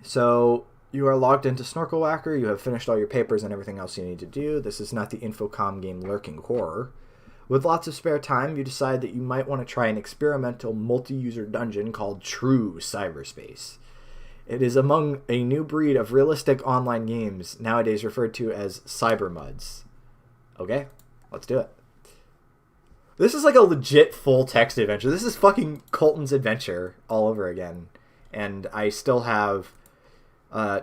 So, you are logged into Snorkel Whacker, you have finished all your papers and everything else you need to do. This is not the Infocom game Lurking Horror. With lots of spare time, you decide that you might want to try an experimental multi-user dungeon called True Cyberspace. It is among a new breed of realistic online games, nowadays referred to as cybermuds. Okay, let's do it. This is like a legit full text adventure. This is fucking Colton's Adventure all over again. And I still have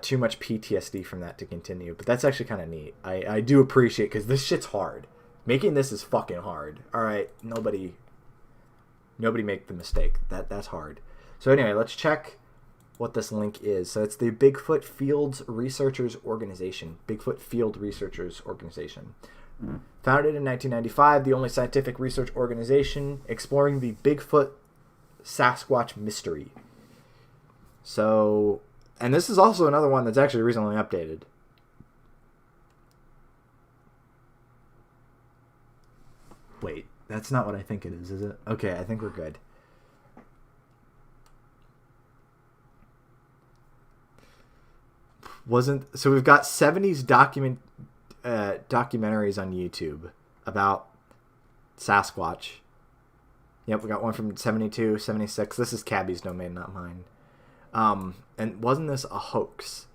too much PTSD from that to continue. But that's actually kind of neat. I do appreciate, because this shit's hard. Making this is fucking hard. Alright, nobody make the mistake. That's hard. So anyway, let's check what this link is. So it's the Bigfoot Field Researchers Organization. Bigfoot Field Researchers Organization. Founded in 1995, the only scientific research organization exploring the Bigfoot Sasquatch mystery. So, and this is also another one that's actually recently updated. Wait, that's not what I think it is it? Okay, I think we're good. So we've got 70s documentaries on YouTube about Sasquatch. Yep, we got one from 72, 76. This is Cabby's domain, not mine. And wasn't this a hoax?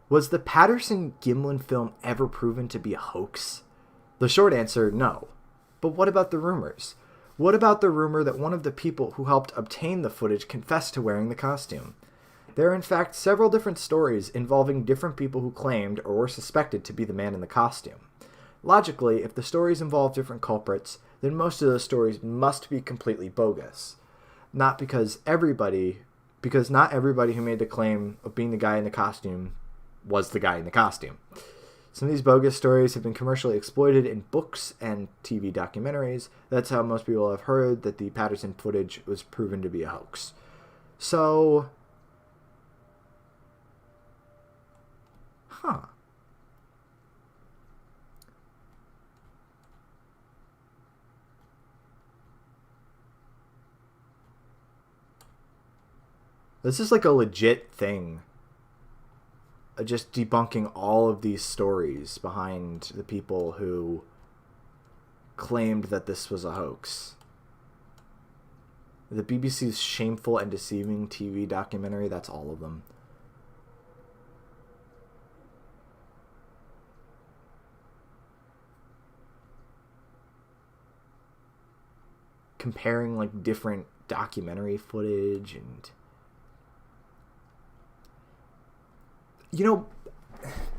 Was the Patterson-Gimlin film ever proven to be a hoax? The short answer, no. But what about the rumors? What about the rumor that one of the people who helped obtain the footage confessed to wearing the costume? There are in fact several different stories involving different people who claimed or were suspected to be the man in the costume. Logically, if the stories involve different culprits, then most of those stories must be completely bogus. Because not everybody who made the claim of being the guy in the costume was the guy in the costume. Some of these bogus stories have been commercially exploited in books and TV documentaries. That's how most people have heard that the Patterson footage was proven to be a hoax. So, this is like a legit thing. Just debunking all of these stories behind the people who claimed that this was a hoax. The BBC's Shameful and Deceiving TV documentary, that's all of them. Comparing like different documentary footage and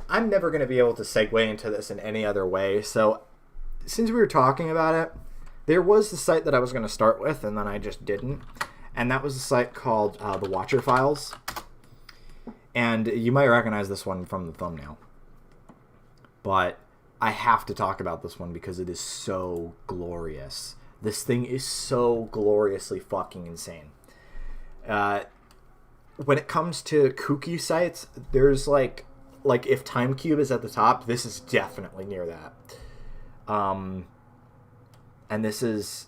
I'm never going to be able to segue into this in any other way. So since we were talking about it, there was the site that I was going to start with and then I just didn't. And that was a site called The Watcher Files. And you might recognize this one from the thumbnail. But I have to talk about this one because it is so glorious. This thing is so gloriously fucking insane. When it comes to kooky sites, there's like if TimeCube is at the top, this is definitely near that. And this is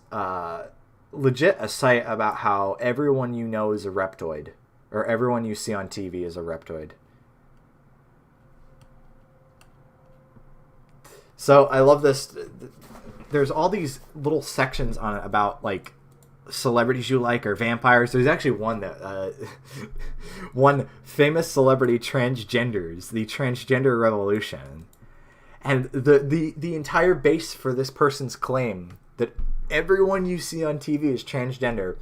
legit a site about how everyone you know is a reptoid, or everyone you see on TV is a reptoid. So I love this. There's all these little sections on it about like celebrities you like or vampires. There's actually one that one famous celebrity transgenders, the transgender revolution, and the entire base for this person's claim that everyone you see on TV is transgender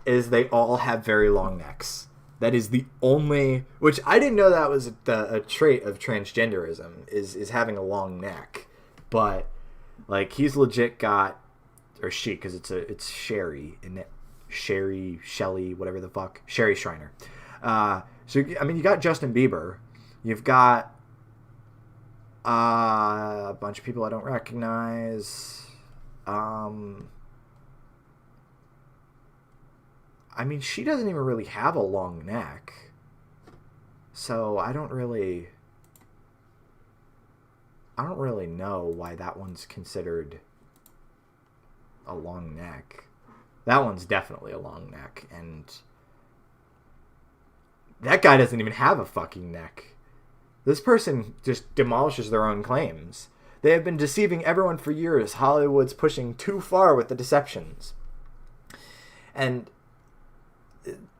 is they all have very long necks. That is the only, which I didn't know that was a trait of transgenderism is having a long neck, but like he's legit got, or she, because it's Sherry, isn't it? Shelley, whatever the fuck. Sherry Shriner. So, I mean, you got Justin Bieber. You've got a bunch of people I don't recognize. I mean, she doesn't even really have a long neck. So, I don't really know why that one's considered a long neck. That one's definitely a long neck, and that guy doesn't even have a fucking neck. This person just demolishes their own claims. They have been deceiving everyone for years. Hollywood's pushing too far with the deceptions. And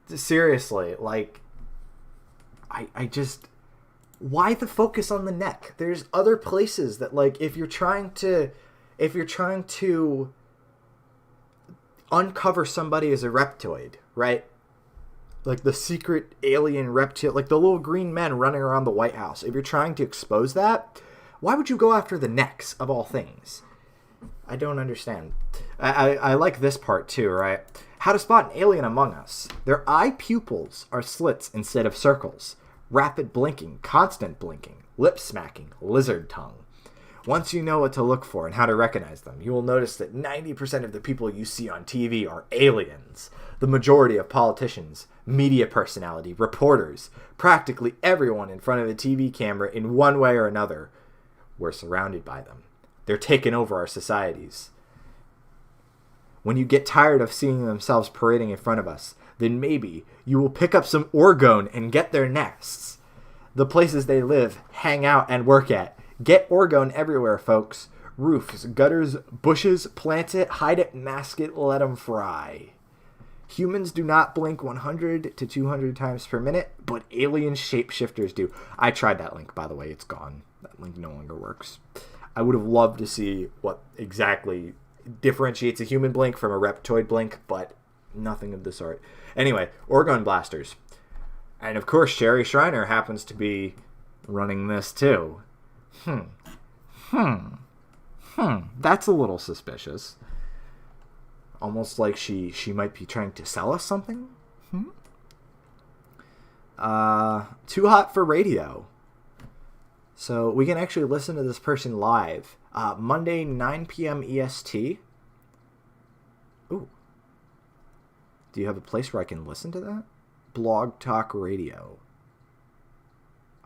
seriously, like, I just... Why the focus on the neck? There's other places that, like, if you're trying to uncover somebody as a reptoid, right? Like the secret alien reptile, like the little green men running around the White House. If you're trying to expose that, why would you go after the necks of all things? I don't understand. I like this part too, right? How to spot an alien among us. Their eye pupils are slits instead of circles. Rapid blinking, constant blinking, lip smacking, lizard tongue. Once you know what to look for and how to recognize them, you will notice that 90% of the people you see on TV are aliens. The majority of politicians, media personality, reporters, practically everyone in front of a TV camera in one way or another, we're surrounded by them. They're taking over our societies. When you get tired of seeing themselves parading in front of us, then maybe you will pick up some orgone and get their nests. The places they live, hang out, and work at. Get orgone everywhere, folks. Roofs, gutters, bushes, plant it, hide it, mask it, let them fry. Humans do not blink 100 to 200 times per minute, but alien shapeshifters do. I tried that link, by the way. It's gone. That link no longer works. I would have loved to see what exactly differentiates a human blink from a reptoid blink, but nothing of the sort. Anyway, orgone blasters. And of course, Sherry Shriner happens to be running this too. That's a little suspicious. Almost like she might be trying to sell us something. Too hot for radio. So we can actually listen to this person live. Monday, 9 p.m. EST. Ooh. Do you have a place where I can listen to that? Blog Talk Radio.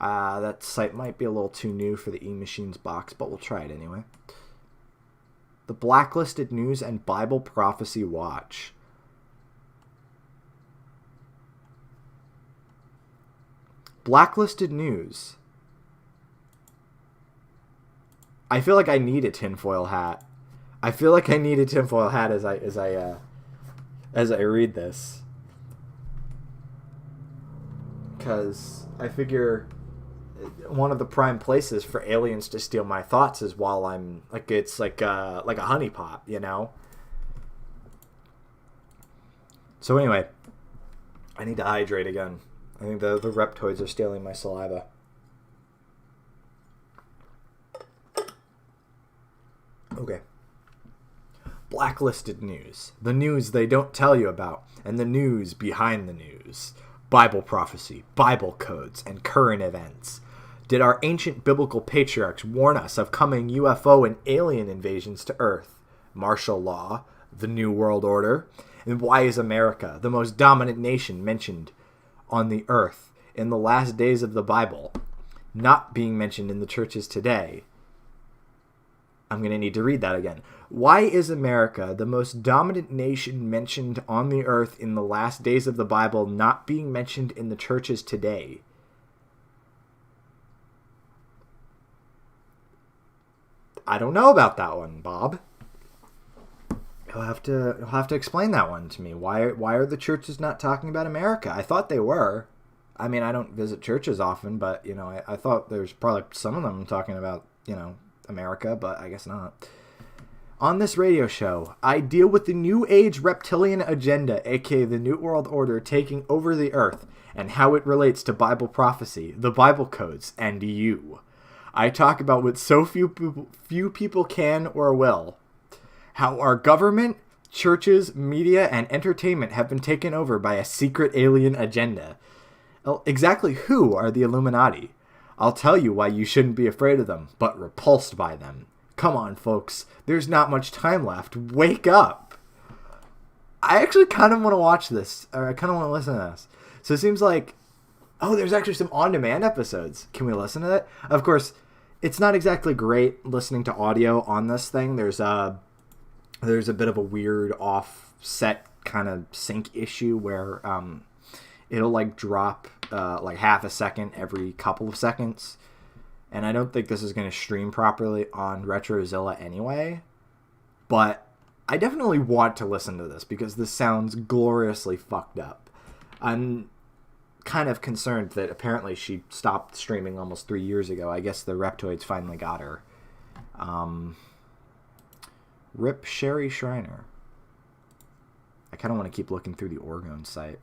That site might be a little too new for the eMachines box, but we'll try it anyway. The Blacklisted News and Bible Prophecy Watch. Blacklisted News. I feel like I need a tinfoil hat. As I read this. Because I figure one of the prime places for aliens to steal my thoughts is while I'm like, it's like a honeypot, you know. So anyway, I need to hydrate again. I think the reptoids are stealing my saliva. Okay. Blacklisted news. The news they don't tell you about, and the news behind the news. Bible prophecy, Bible codes, and current events. Did our ancient biblical patriarchs warn us of coming UFO and alien invasions to Earth? Martial law, the New World Order, and why is America the most dominant nation mentioned on the Earth in the last days of the Bible, not being mentioned in the churches today? I'm going to need to read that again. Why is America the most dominant nation mentioned on the earth in the last days of the Bible, not being mentioned in the churches today? I don't know about that one, Bob. You'll have to explain that one to me. Why are the churches not talking about America? I thought they were. I mean, I don't visit churches often, but you know, I thought there's probably some of them talking about, you know, America, but I guess not. On this radio show, I deal with the New Age reptilian agenda, aka the New World Order taking over the Earth, and how it relates to Bible prophecy, the Bible codes, and you. I talk about what so few people can or will. How our government, churches, media, and entertainment have been taken over by a secret alien agenda. Well, exactly who are the Illuminati? I'll tell you why you shouldn't be afraid of them, but repulsed by them. Come on, folks. There's not much time left. Wake up. I actually kind of want to watch this, or I kind of want to listen to this. So it seems like, oh, there's actually some on-demand episodes. Can we listen to that? Of course, it's not exactly great listening to audio on this thing. There's a bit of a weird offset kind of sync issue where it'll like drop like half a second every couple of seconds. And I don't think this is going to stream properly on Retrozilla anyway. But I definitely want to listen to this because this sounds gloriously fucked up. I'm kind of concerned that apparently she stopped streaming almost 3 years ago. I guess the reptoids finally got her. Rip Sherry Shriner. I kind of want to keep looking through the Orgone site.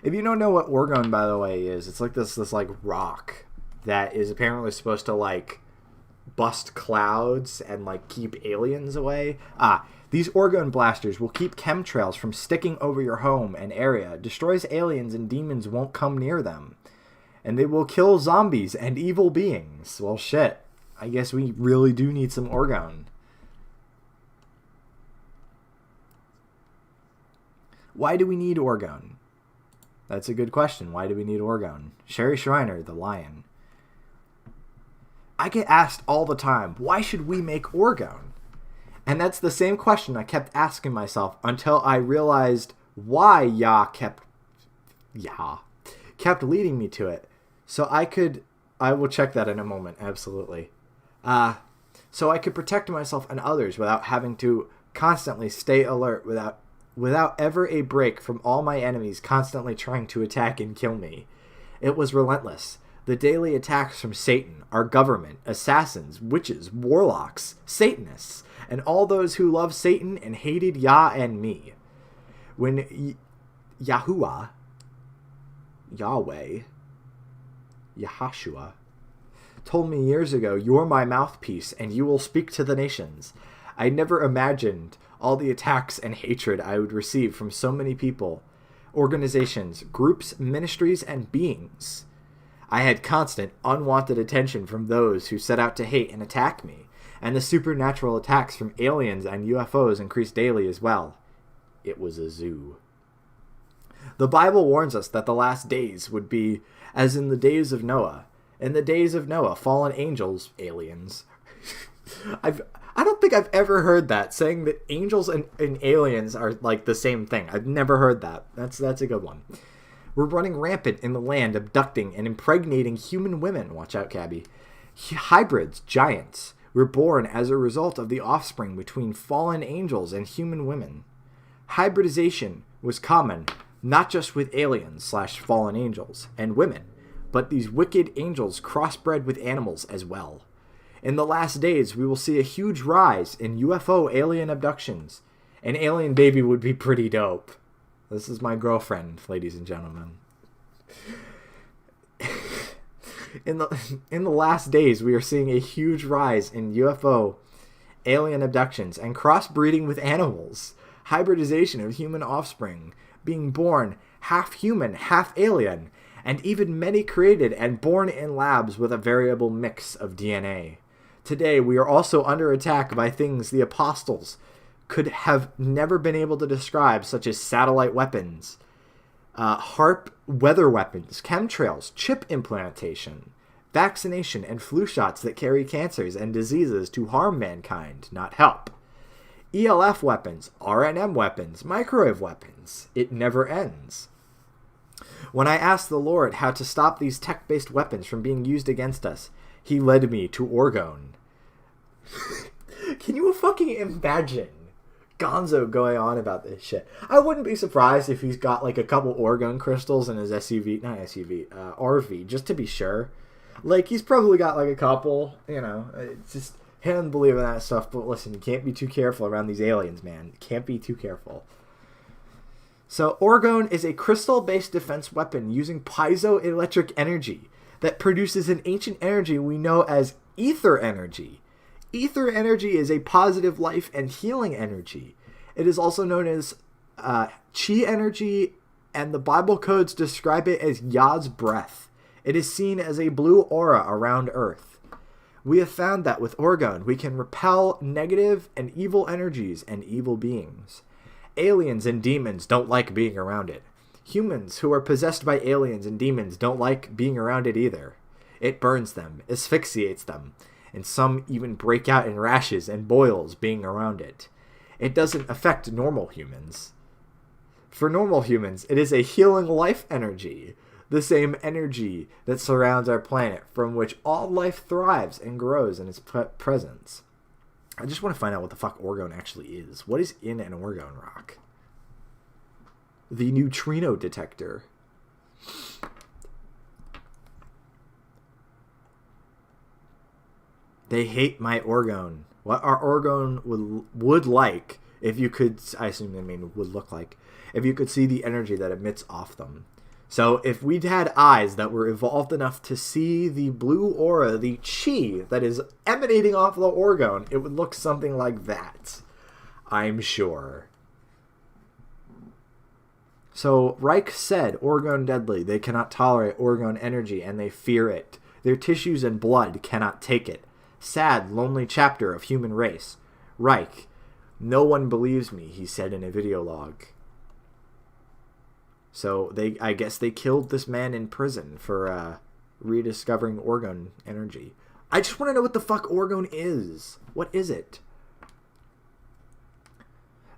If you don't know what Orgone, by the way, is, it's like this like rock that is apparently supposed to like bust clouds and like keep aliens away. These Orgone blasters will keep chemtrails from sticking over your home and area, destroys aliens and demons won't come near them, and they will kill zombies and evil beings. Well, shit. I guess we really do need some Orgone. Why do we need Orgone? That's a good question. Why do we need Orgone? Sherry Shriner, the lion. I get asked all the time, why should we make Orgone? And that's the same question I kept asking myself until I realized why Yah kept leading me to it. So I will check that in a moment, absolutely. So I could protect myself and others without having to constantly stay alert, without ever a break from all my enemies constantly trying to attack and kill me. It was relentless. The daily attacks from Satan, our government, assassins, witches, warlocks, Satanists, and all those who loved Satan and hated Yah and me. When Yahweh, Yahashua, told me years ago, "You're my mouthpiece and you will speak to the nations," I never imagined all the attacks and hatred I would receive from so many people, organizations, groups, ministries, and beings. I had constant, unwanted attention from those who set out to hate and attack me, and the supernatural attacks from aliens and UFOs increased daily as well. It was a zoo. The Bible warns us that the last days would be as in the days of Noah. In the days of Noah, fallen angels, aliens. I don't think I've ever heard that, saying that angels and aliens are like the same thing. I've never heard that. That's a good one. We're running rampant in the land, abducting and impregnating human women. Watch out, Cabby. Hybrids, giants, were born as a result of the offspring between fallen angels and human women. Hybridization was common, not just with aliens / fallen angels and women, but these wicked angels crossbred with animals as well. In the last days, we will see a huge rise in UFO alien abductions. An alien baby would be pretty dope. This is my girlfriend, ladies and gentlemen. In the last days, we are seeing a huge rise in UFO alien abductions and crossbreeding with animals. Hybridization of human offspring, being born half human, half alien, and even many created and born in labs with a variable mix of DNA. Today, we are also under attack by things the apostles could have never been able to describe, such as satellite weapons, HARP weather weapons, chemtrails, chip implantation, vaccination, and flu shots that carry cancers and diseases to harm mankind, not help. ELF weapons, RNM weapons, microwave weapons. It never ends. When I asked the Lord how to stop these tech-based weapons from being used against us, he led me to Orgone. Can you fucking imagine Gonzo going on about this shit? I wouldn't be surprised if he's got like a couple Orgone crystals in his RV, just to be sure. Like, he's probably got like a couple, you know. It's just him believing that stuff. But listen, you can't be too careful around these aliens, man. You can't be too careful. So Orgone is a crystal-based defense weapon using piezoelectric energy that produces an ancient energy we know as ether energy. Ether energy is a positive life and healing energy. It is also known as chi energy, and the Bible codes describe it as Yah's breath. It is seen as a blue aura around Earth. We have found that with Orgone, we can repel negative and evil energies and evil beings. Aliens and demons don't like being around it. Humans who are possessed by aliens and demons don't like being around it either. It burns them, asphyxiates them, and some even break out in rashes and boils being around it. It doesn't affect normal humans. For normal humans, it is a healing life energy, the same energy that surrounds our planet, from which all life thrives and grows in its presence. I just want to find out what the fuck Orgone actually is. What is in an Orgone rock? The neutrino detector. They hate my orgone. What our orgone would like if you could, I assume they mean would look like, if you could see the energy that emits off them. So if we'd had eyes that were evolved enough to see the blue aura, the chi that is emanating off the orgone, it would look something like that. I'm sure. So Reich said, orgone deadly. They cannot tolerate orgone energy and they fear it. Their tissues and blood cannot take it. Sad, lonely chapter of human race. Reich, no one believes me, he said in a video log. So I guess they killed this man in prison for rediscovering orgone energy. I just want to know what the fuck orgone is. What is it?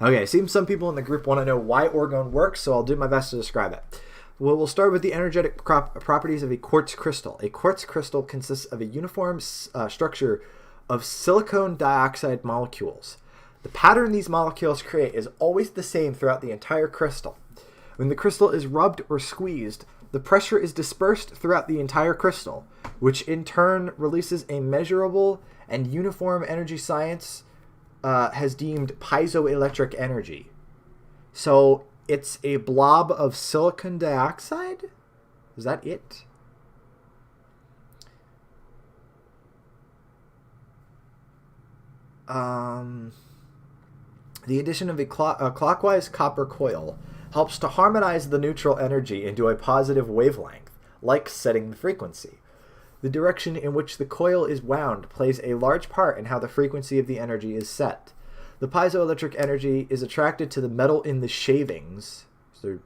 Okay, seems some people in the group want to know why orgone works, so I'll do my best to describe it. Well, we'll start with the energetic properties of a quartz crystal. A quartz crystal consists of a uniform structure of silicon dioxide molecules. The pattern these molecules create is always the same throughout the entire crystal. When the crystal is rubbed or squeezed, the pressure is dispersed throughout the entire crystal, which in turn releases a measurable and uniform energy science has deemed piezoelectric energy. So it's a blob of silicon dioxide? Is that it? The addition of a clockwise copper coil helps to harmonize the neutral energy into a positive wavelength, like setting the frequency. The direction in which the coil is wound plays a large part in how the frequency of the energy is set. The piezoelectric energy is attracted to the metal in the shavings. Is there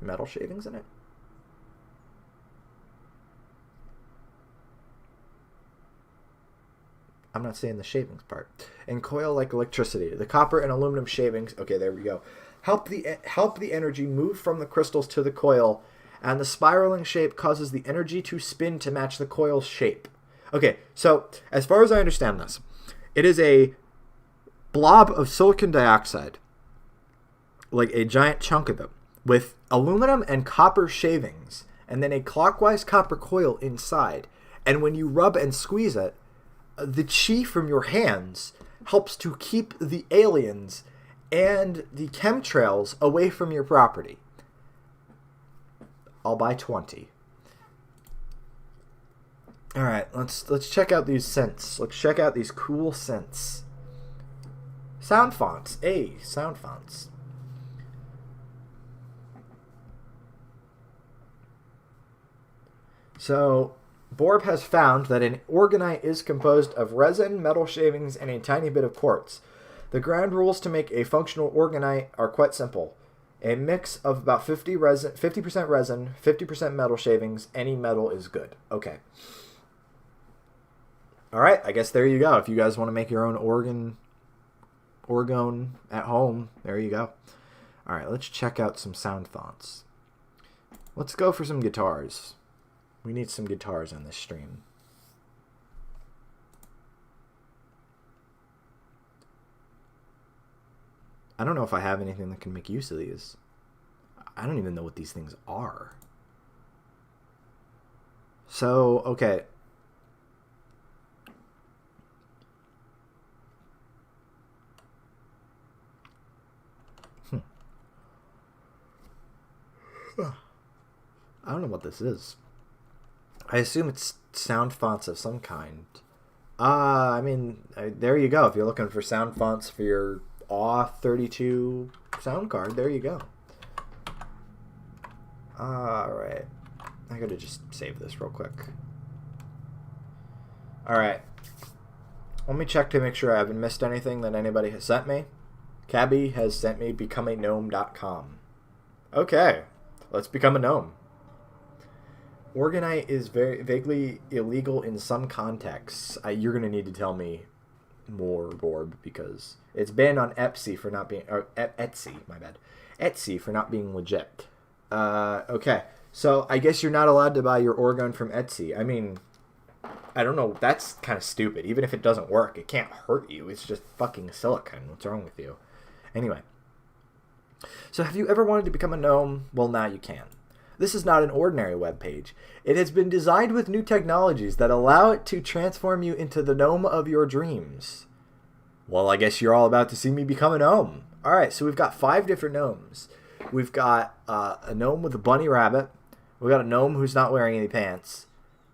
metal shavings in it? I'm not saying the shavings part. And coil like electricity. The copper and aluminum shavings, okay, there we go, help the energy move from the crystals to the coil, and the spiraling shape causes the energy to spin to match the coil's shape. Okay, so as far as I understand this, it is a blob of silicon dioxide, like a giant chunk of it, with aluminum and copper shavings, and then a clockwise copper coil inside. And when you rub and squeeze it, the chi from your hands helps to keep the aliens and the chemtrails away from your property. I'll buy 20. All right, let's check out these scents. Let's check out these cool scents. Sound fonts. Sound fonts. So, Borb has found that an orgonite is composed of resin, metal shavings, and a tiny bit of quartz. The ground rules to make a functional orgonite are quite simple. A mix of about 50% resin, 50% metal shavings. Any metal is good. Okay. All right, I guess there you go. If you guys want to make your own orgone at home, there you go. All right, let's check out some sound fonts. Let's go for some guitars. We need some guitars on this stream. I don't know if I have anything that can make use of these. I don't even know what these things are. So, okay. I don't know what this is. I assume it's sound fonts of some kind. I mean, there you go. If you're looking for sound fonts for your AW32 sound card, there you go. Alright. I gotta just save this real quick. Alright. Let me check to make sure I haven't missed anything that anybody has sent me. Cabby has sent me becomeagnome.com. Okay. Let's become a gnome. Orgonite is very vaguely illegal in some contexts. You're going to need to tell me more, Borb, because it's banned on Etsy for not being... Or Etsy, my bad. Etsy for not being legit. Okay. So, I guess you're not allowed to buy your orgone from Etsy. I mean, I don't know. That's kind of stupid. Even if it doesn't work, it can't hurt you. It's just fucking silicone. What's wrong with you? Anyway. So, have you ever wanted to become a gnome? Well, now you can. This is not an ordinary web page. It has been designed with new technologies that allow it to transform you into the gnome of your dreams. Well, I guess you're all about to see me become a gnome. All right, so we've got 5 different gnomes. We've got a gnome with a bunny rabbit. We've got a gnome who's not wearing any pants.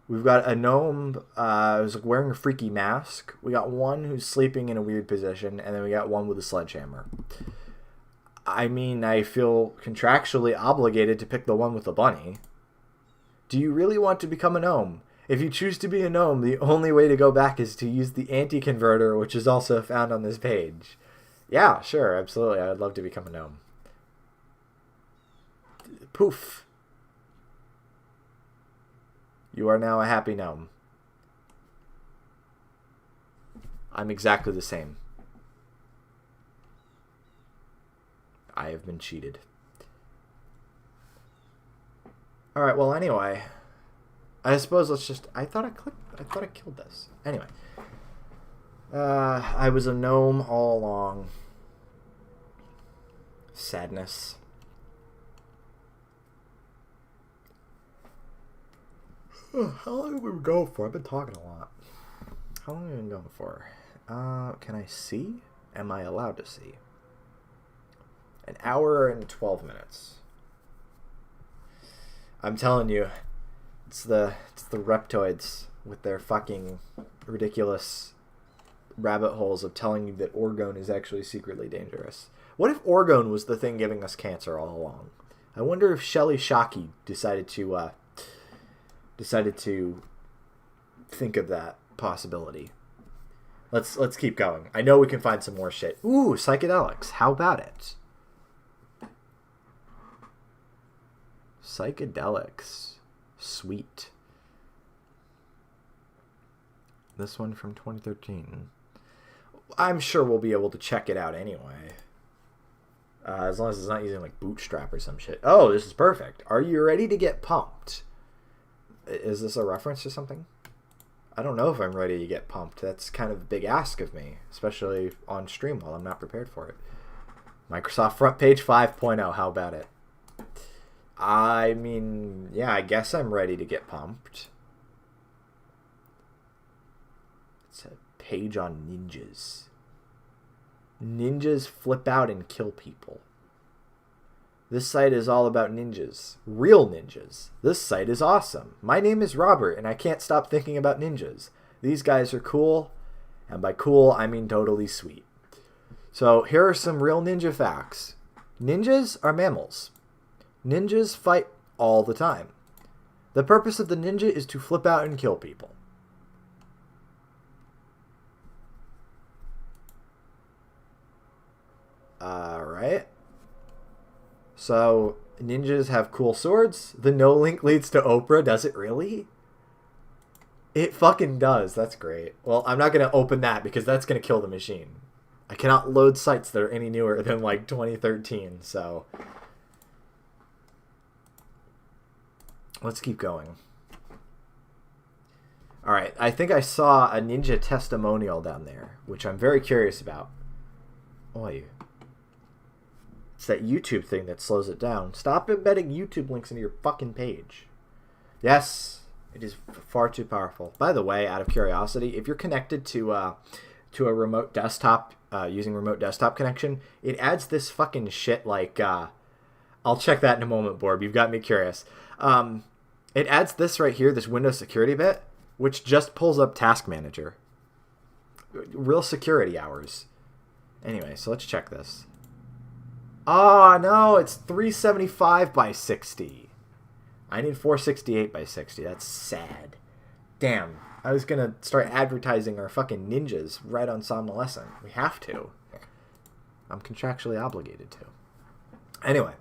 We've got a gnome who's wearing a freaky mask. We got one who's sleeping in a weird position, and then we got one with a sledgehammer. I mean, I feel contractually obligated to pick the one with the bunny. Do you really want to become a gnome? If you choose to be a gnome, the only way to go back is to use the anti-converter, which is also found on this page. Yeah, sure, absolutely. I would love to become a gnome. Poof. You are now a happy gnome. I'm exactly the same. I have been cheated. Alright, well anyway. I suppose let's just... I thought I killed this. Anyway. I was a gnome all along. Sadness. How long have we been going for? I've been talking a lot. How long have we been going for? Can I see? Am I allowed to see? An hour and 12 minutes. I'm telling you, it's the reptoids with their fucking ridiculous rabbit holes of telling you that orgone is actually secretly dangerous. What if orgone was the thing giving us cancer all along? I wonder if Shelley Shockey decided to think of that possibility. Let's keep going. I know we can find some more shit. Ooh, psychedelics. How about it? Psychedelics. Sweet. This one from 2013. I'm sure we'll be able to check it out anyway. As long as it's not using like Bootstrap or some shit. Oh, this is perfect. Are you ready to get pumped? Is this a reference to something? I don't know if I'm ready to get pumped. That's kind of a big ask of me, especially on stream while I'm not prepared for it. Microsoft Front Page 5.0, how about it? I mean, yeah, I guess I'm ready to get pumped. It's a page on ninjas. Ninjas flip out and kill people. This site is all about ninjas. Real ninjas. This site is awesome. My name is Robert, and I can't stop thinking about ninjas. These guys are cool, and by cool, I mean totally sweet. So here are some real ninja facts. Ninjas are mammals. Ninjas fight all the time. The purpose of the ninja is to flip out and kill people. Alright. So, ninjas have cool swords. The no link leads to Oprah. Does it really? It fucking does. That's great. Well, I'm not going to open that because that's going to kill the machine. I cannot load sites that are any newer than like 2013, so... Let's keep going. Alright, I think I saw a ninja testimonial down there, which I'm very curious about. Oi. It's that YouTube thing that slows it down. Stop embedding YouTube links into your fucking page. Yes, it is far too powerful. By the way, out of curiosity, if you're connected to a remote desktop, using remote desktop connection, it adds this fucking shit like, I'll check that in a moment, Borb. You've got me curious. It adds this right here, this Windows security bit, which just pulls up Task Manager. Real security hours. Anyway, so let's check this. Oh, no, it's 375 by 60. I need 468 by 60. That's sad. Damn. I was going to start advertising our fucking ninjas right on Somnolescent. We have to. I'm contractually obligated to. Anyway,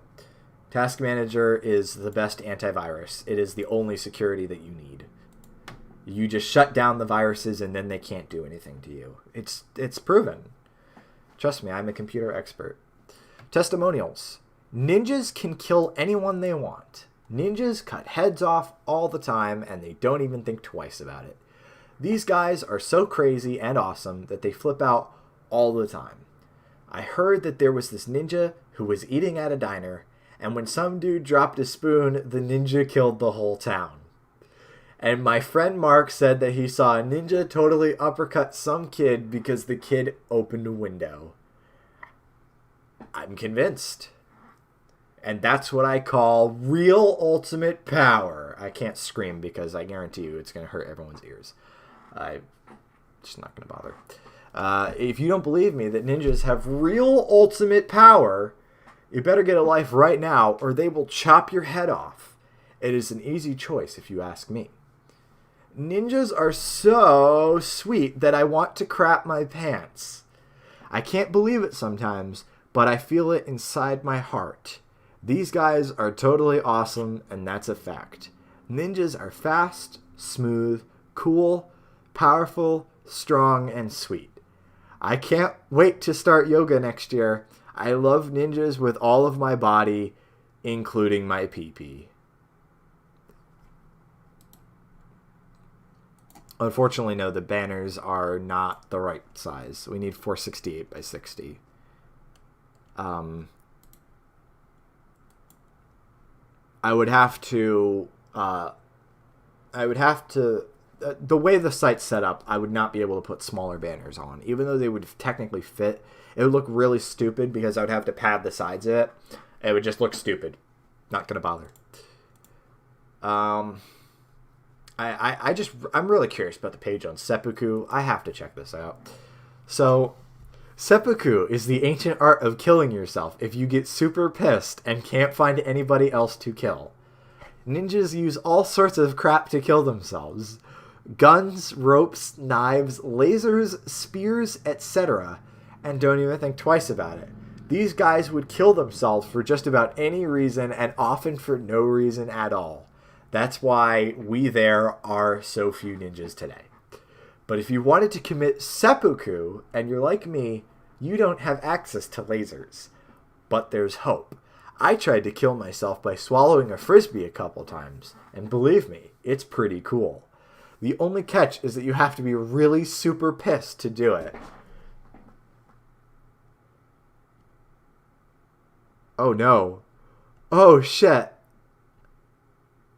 Task Manager is the best antivirus. It is the only security that you need. You just shut down the viruses and then they can't do anything to you. It's proven. Trust me, I'm a computer expert. Testimonials. Ninjas can kill anyone they want. Ninjas cut heads off all the time and they don't even think twice about it. These guys are so crazy and awesome that they flip out all the time. I heard that there was this ninja who was eating at a diner And when some dude dropped a spoon, the ninja killed the whole town. And my friend Mark said that he saw a ninja totally uppercut some kid because the kid opened a window. I'm convinced. And that's what I call real ultimate power. I can't scream because I guarantee you it's going to hurt everyone's ears. I'm just not going to bother. If you don't believe me that ninjas have real ultimate power, you better get a life right now or they will chop your head off. It is an easy choice if you ask me. Ninjas are so sweet that I want to crap my pants. I can't believe it sometimes, but I feel it inside my heart. These guys are totally awesome, and that's a fact. Ninjas are fast, smooth, cool, powerful, strong, and sweet. I can't wait to start yoga next year. I love ninjas with all of my body, including my pee-pee. Unfortunately, no, the banners are not the right size. We need 468 by 60. I would have to, the way the site's set up, I would not be able to put smaller banners on. Even though they would technically fit, it would look really stupid because I would have to pad the sides of it. It would just look stupid. Not gonna bother. I'm really curious about the page on seppuku. I have to check this out. So, seppuku is the ancient art of killing yourself if you get super pissed and can't find anybody else to kill. Ninjas use all sorts of crap to kill themselves. Guns, ropes, knives, lasers, spears, etc. And don't even think twice about it. These guys would kill themselves for just about any reason and often for no reason at all. That's why we there are so few ninjas today. But if you wanted to commit seppuku, and you're like me, you don't have access to lasers. But there's hope. I tried to kill myself by swallowing a frisbee a couple times, and believe me, it's pretty cool. The only catch is that you have to be really super pissed to do it. Oh no. Oh shit.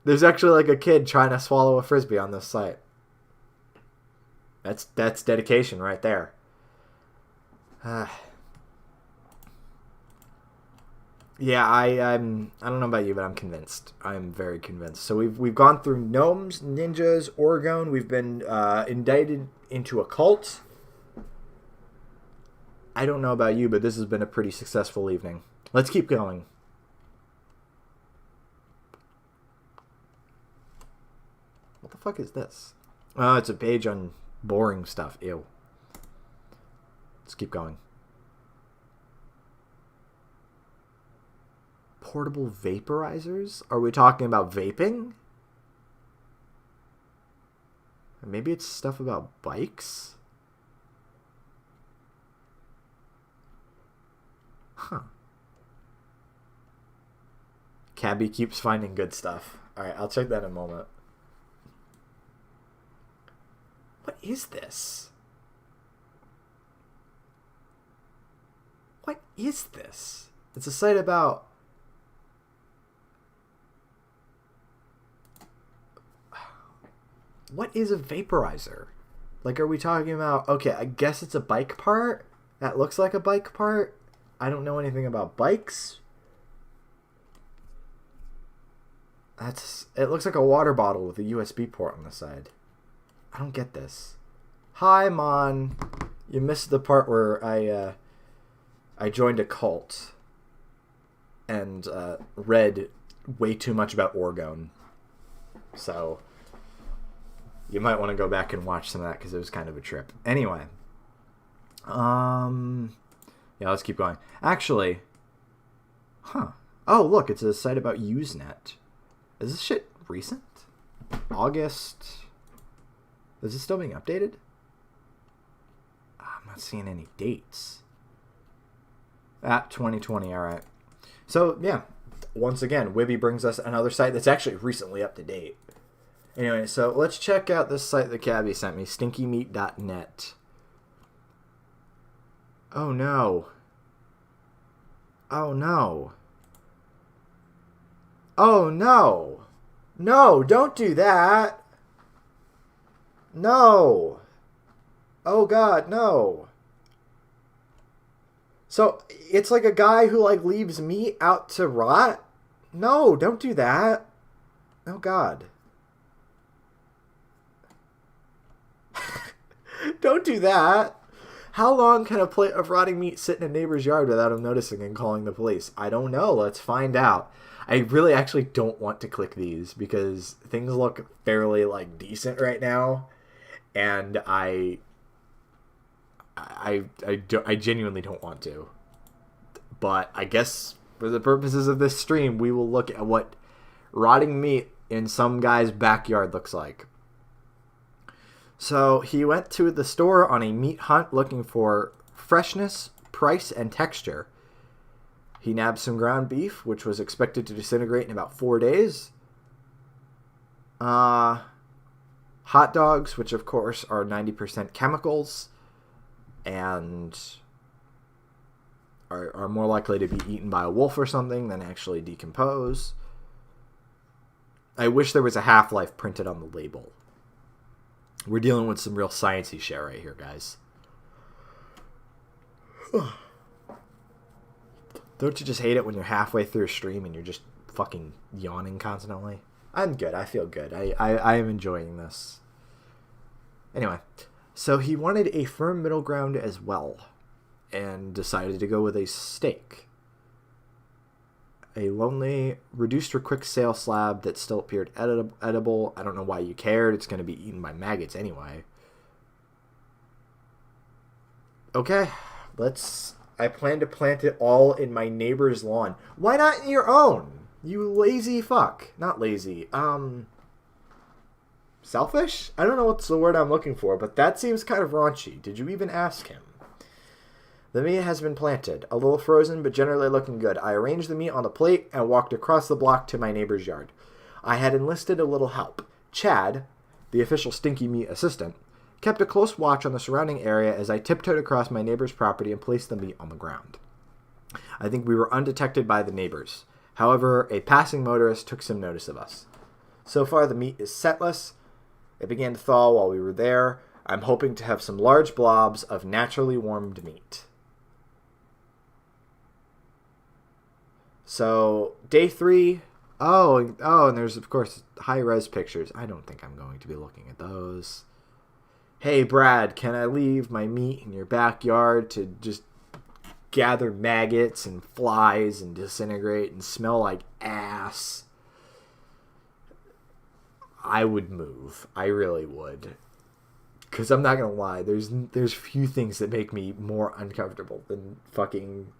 There's actually like a kid trying to swallow a frisbee on this site. That's dedication right there. Yeah, I don't know about you, but I'm convinced. I'm very convinced. So we've gone through gnomes, ninjas, orgone. We've been indicted into a cult. I don't know about you, but this has been a pretty successful evening. Let's keep going. What the fuck is this? Oh, it's a page on boring stuff. Ew. Let's keep going. Portable vaporizers? Are we talking about vaping? Or maybe it's stuff about bikes? Huh. Cabby keeps finding good stuff. Alright, I'll check that in a moment. What is this? What is this? It's a site about... What is a vaporizer? Like, are we talking about... Okay, I guess it's a bike part? That looks like a bike part? I don't know anything about bikes. It looks like a water bottle with a USB port on the side. I don't get this. Hi, Mon. You missed the part where I joined a cult and read way too much about orgone. So you might want to go back and watch some of that because it was kind of a trip. Anyway. Yeah, let's keep going. Actually, oh, look, it's a site about Usenet. Is this shit recent? August... Is it still being updated? I'm not seeing any dates. 2020, alright. So, yeah. Once again, Wiby brings us another site that's actually recently up to date. Anyway, so let's check out this site that Cabby sent me. stinkymeat.net. Oh, no. Oh, no. Oh, no. No, don't do that. No. Oh, God, no. So, it's like a guy who, like, leaves meat out to rot? No, don't do that. Oh, God. Don't do that. How long can a plate of rotting meat sit in a neighbor's yard without him noticing and calling the police? I don't know. Let's find out. I really actually don't want to click these because things look fairly, like, decent right now. And I genuinely don't want to. But I guess for the purposes of this stream, we will look at what rotting meat in some guy's backyard looks like. So he went to the store on a meat hunt looking for freshness, price, and texture. He nabbed some ground beef, which was expected to disintegrate in about 4 days. Hot dogs, which of course are 90% chemicals and are more likely to be eaten by a wolf or something than actually decompose. I wish there was a half-life printed on the label. We're dealing with some real sciencey shit right here, guys. Don't you just hate it when you're halfway through a stream and you're just fucking yawning constantly? I'm good. I feel good. I am enjoying this. Anyway, so he wanted a firm middle ground as well and decided to go with a steak. A lonely, reduced for quick sale slab that still appeared edible. I don't know why you cared. It's going to be eaten by maggots anyway. Okay, I plan to plant it all in my neighbor's lawn. Why not in your own? You lazy fuck. Not lazy. Selfish? I don't know what's the word I'm looking for, but that seems kind of raunchy. Did you even ask him? The meat has been planted, a little frozen, but generally looking good. I arranged the meat on the plate and walked across the block to my neighbor's yard. I had enlisted a little help. Chad, the official stinky meat assistant, kept a close watch on the surrounding area as I tiptoed across my neighbor's property and placed the meat on the ground. I think we were undetected by the neighbors. However, a passing motorist took some notice of us. So far, the meat is scentless. It began to thaw while we were there. I'm hoping to have some large blobs of naturally warmed meat. So, day 3. Oh, and there's, of course, high-res pictures. I don't think I'm going to be looking at those. Hey, Brad, can I leave my meat in your backyard to just gather maggots and flies and disintegrate and smell like ass? I would move. I really would. Because I'm not going to lie, there's few things that make me more uncomfortable than fucking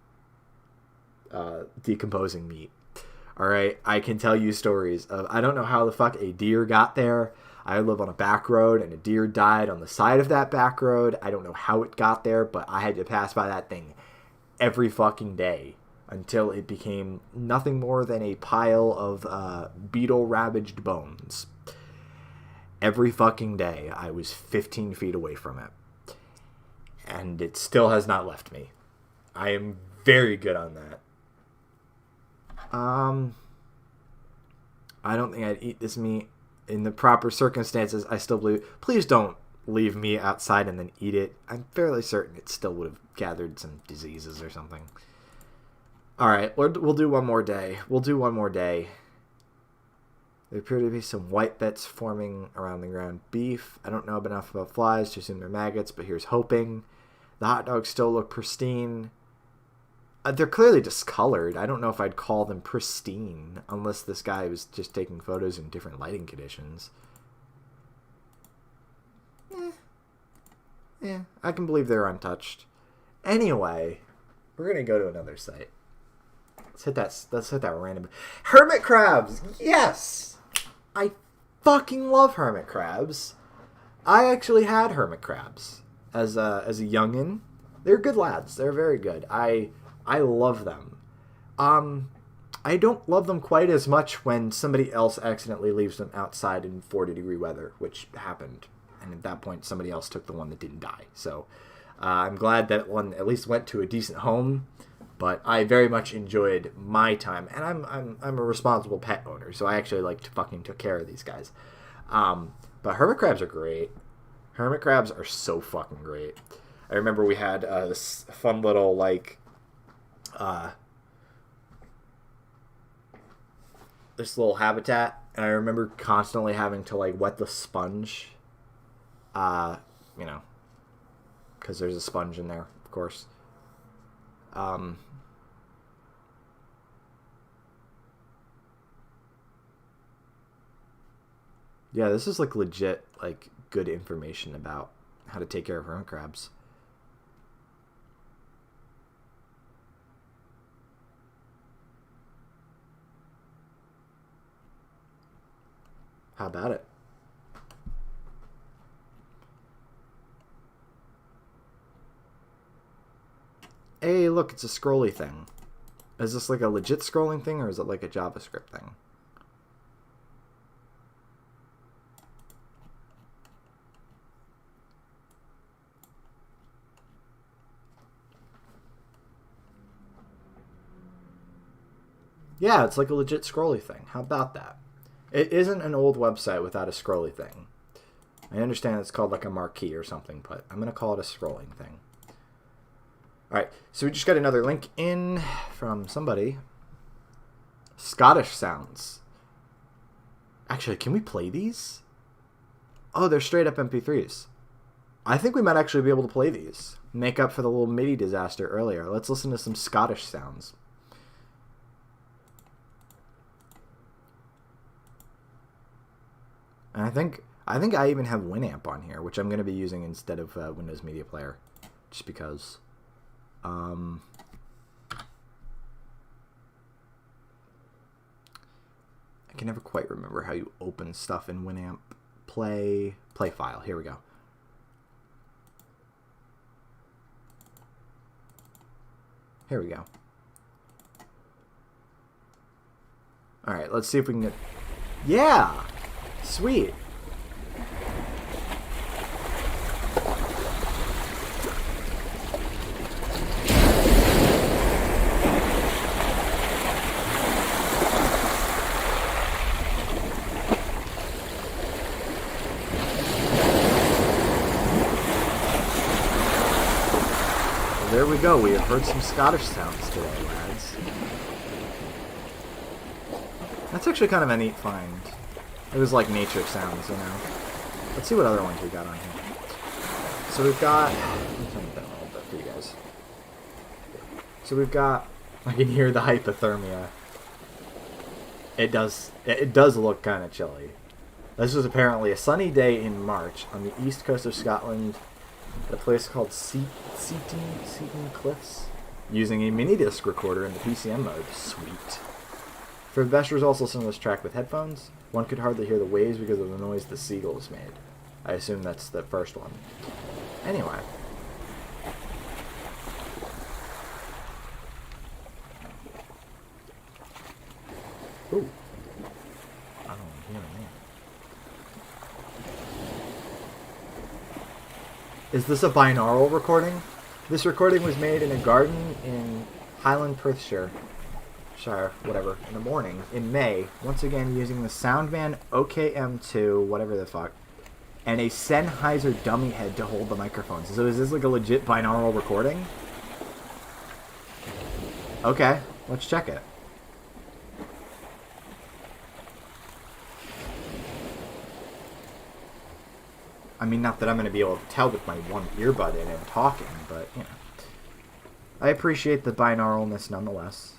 decomposing meat. Alright, I can tell you stories of, I don't know how the fuck a deer got there. I live on a back road and a deer died on the side of that back road. I don't know how it got there, but I had to pass by that thing every fucking day until it became nothing more than a pile of beetle-ravaged bones. Every fucking day, I was 15 feet away from it. And it still has not left me. I am very good on that. I don't think I'd eat this meat in the proper circumstances. I still believe. Please don't leave meat outside and then eat it. I'm fairly certain it still would have gathered some diseases or something. Alright, we'll do one more day. There appear to be some white bits forming around the ground beef. I don't know enough about flies to assume they're maggots, but here's hoping. The hot dogs still look pristine. They're clearly discolored. I don't know if I'd call them pristine, unless this guy was just taking photos in different lighting conditions. I can believe they're untouched. Anyway, we're going to go to another site. Let's hit that random. Hermit crabs! Yes! I fucking love hermit crabs. I actually had hermit crabs as a youngin'. They're good lads. They're very good. I love them. I don't love them quite as much when somebody else accidentally leaves them outside in 40-degree weather, which happened. And at that point, somebody else took the one that didn't die. So I'm glad that one at least went to a decent home. But I very much enjoyed my time, and I'm a responsible pet owner, so I actually like to fucking took care of these guys. But hermit crabs are great. Hermit crabs are so fucking great. I remember we had this fun little like this little habitat, and I remember constantly having to like wet the sponge, you know, because there's a sponge in there, of course. Yeah, this is like legit, like good information about how to take care of hermit crabs. How about it? Hey, look, it's a scrolly thing. Is this like a legit scrolling thing, or is it like a JavaScript thing? Yeah, it's like a legit scrolly thing. How about that? It isn't an old website without a scrolly thing. I understand it's called like a marquee or something, but I'm going to call it a scrolling thing. Alright, so we just got another link in from somebody. Scottish sounds. Actually, can we play these? Oh, they're straight up MP3s. I think we might actually be able to play these. Make up for the little MIDI disaster earlier. Let's listen to some Scottish sounds. And I think I even have Winamp on here, which I'm going to be using instead of Windows Media Player, just because. I can never quite remember how you open stuff in Winamp. Play file. Here we go. Here we go. All right, let's see if we can get. Yeah. Sweet. There we go. We have heard some Scottish sounds today, lads. That's actually kind of a neat find. It was like nature sounds, you know. Let's see what other ones we got on here. So we've got... Let me turn it down a little bit for you guys. So we've got... I can hear the hypothermia. It does look kind of chilly. This was apparently a sunny day in March on the east coast of Scotland at a place called Seaton Cliffs, using a mini disc recorder in the PCM mode. Sweet. For the best results, listen to this track with headphones. One could hardly hear the waves because of the noise the seagulls made. I assume that's the first one. Anyway. Ooh. I don't hear anything. Is this a binaural recording? This recording was made in a garden in Highland, Perthshire. Whatever, in the morning, in May, once again using the Soundman OKM2, whatever the fuck, and a Sennheiser dummy head to hold the microphones. So is this like a legit binaural recording? Okay, let's check it. I mean, not that I'm going to be able to tell with my one earbud in and talking, but, you know. I appreciate the binauralness nonetheless.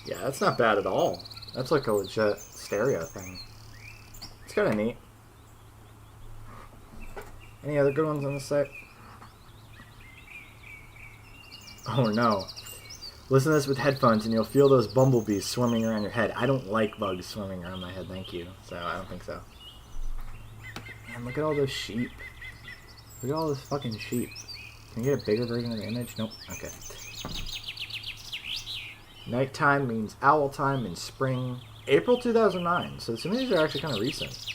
Yeah, that's not bad at all. That's like a legit stereo thing. It's kind of neat. Any other good ones on the site? Oh no. Listen to this with headphones and you'll feel those bumblebees swimming around your head. I don't like bugs swimming around my head, thank you. So I don't think so. Man, look at all those sheep. Look at all those fucking sheep. Can you get a bigger version of the image? Nope. Okay. Nighttime means owl time in spring. April 2009. So some of these are actually kind of recent.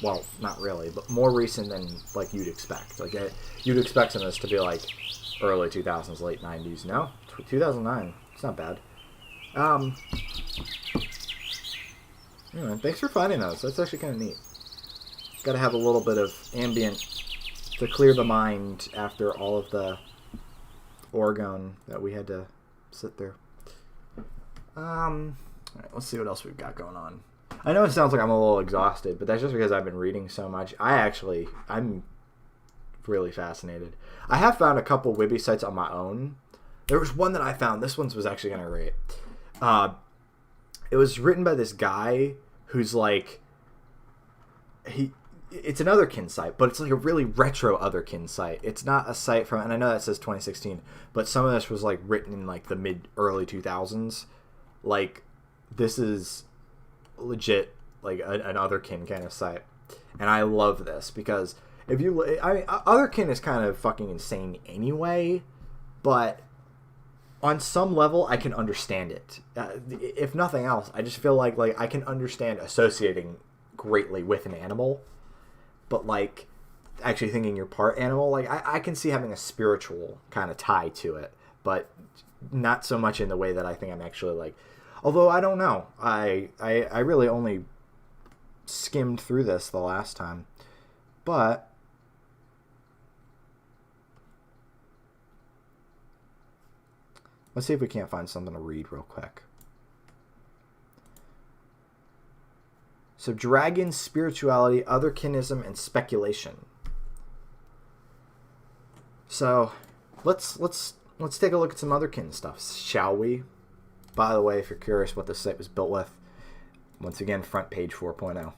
Well, not really, but more recent than like you'd expect. Like you'd expect some of this to be like early 2000s, late 90s. No, 2009. It's not bad. Anyway, thanks for finding those. That's actually kind of neat. Got to have a little bit of ambient to clear the mind after all of the Oregon that we had to sit there. All right, let's see what else we've got going on. I know it sounds like I'm a little exhausted, but that's just because I've been reading so much. I'm really fascinated. I have found a couple Wiby sites on my own. There was one that I found. This one was actually kind of great. It was written by this guy who's like, it's an Otherkin site, but it's like a really retro Otherkin site. It's not a site from, and I know that says 2016, but some of this was like written in like the early 2000s. Like, this is legit like an Otherkin kind of site, and I love this because Otherkin is kind of fucking insane anyway, but on some level I can understand it. If nothing else, I just feel like I can understand associating greatly with an animal, but like actually thinking you're part animal, like I can see having a spiritual kind of tie to it, but not so much in the way that I think I'm actually like. Although I don't know, I really only skimmed through this the last time, but let's see if we can't find something to read real quick. So, dragon, spirituality, otherkinism, and speculation. So, let's take a look at some otherkin stuff, shall we? By the way, if you're curious what this site was built with, once again, front page 4.0.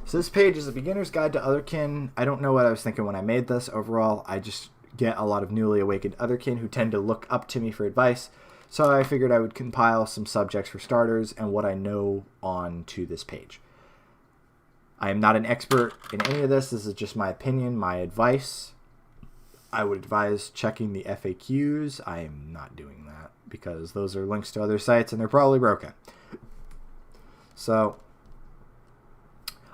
So this page is a beginner's guide to otherkin. I don't know what I was thinking when I made this. Overall, I just get a lot of newly awakened otherkin who tend to look up to me for advice. So I figured I would compile some subjects for starters and what I know onto this page. I am not an expert in any of this. This is just my opinion, my advice. I would advise checking the FAQs. I am not doing that because those are links to other sites and they're probably broken. So,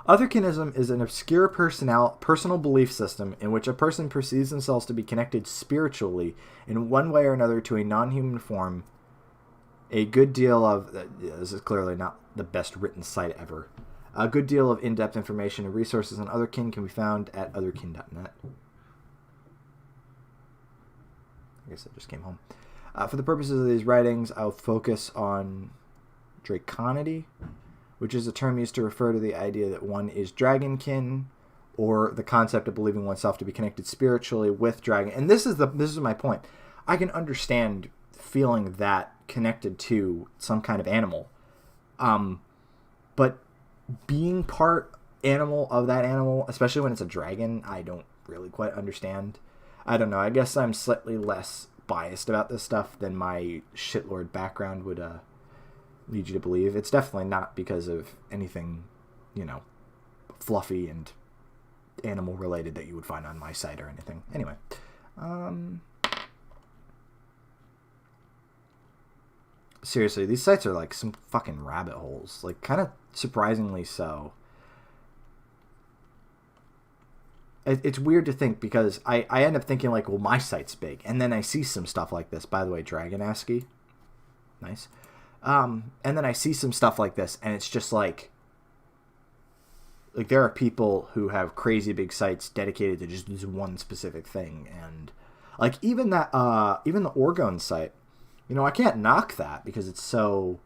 otherkinism is an obscure personal belief system in which a person perceives themselves to be connected spiritually in one way or another to a non-human form. A good deal of, this is clearly not the best written site ever, a good deal of in-depth information and resources on otherkin can be found at otherkin.net. I guess I just came home. For the purposes of these writings, I'll focus on draconity, which is a term used to refer to the idea that one is dragonkin, or the concept of believing oneself to be connected spiritually with dragon. And this is my point. I can understand feeling that connected to some kind of animal, but being part animal of that animal, especially when it's a dragon, I don't really quite understand. I don't know. I guess I'm slightly less biased about this stuff than my shitlord background would lead you to believe. It's definitely not because of anything, fluffy and animal related that you would find on my site or anything. Anyway, seriously, these sites are like some fucking rabbit holes, like kind of surprisingly so. It's weird to think because I end up thinking like, well, my site's big, and then I see some stuff like this. By the way, Dragon ASCII, nice. And then I see some stuff like this, and it's just like there are people who have crazy big sites dedicated to just this one specific thing, and like even the Oregon site, I can't knock that because it's so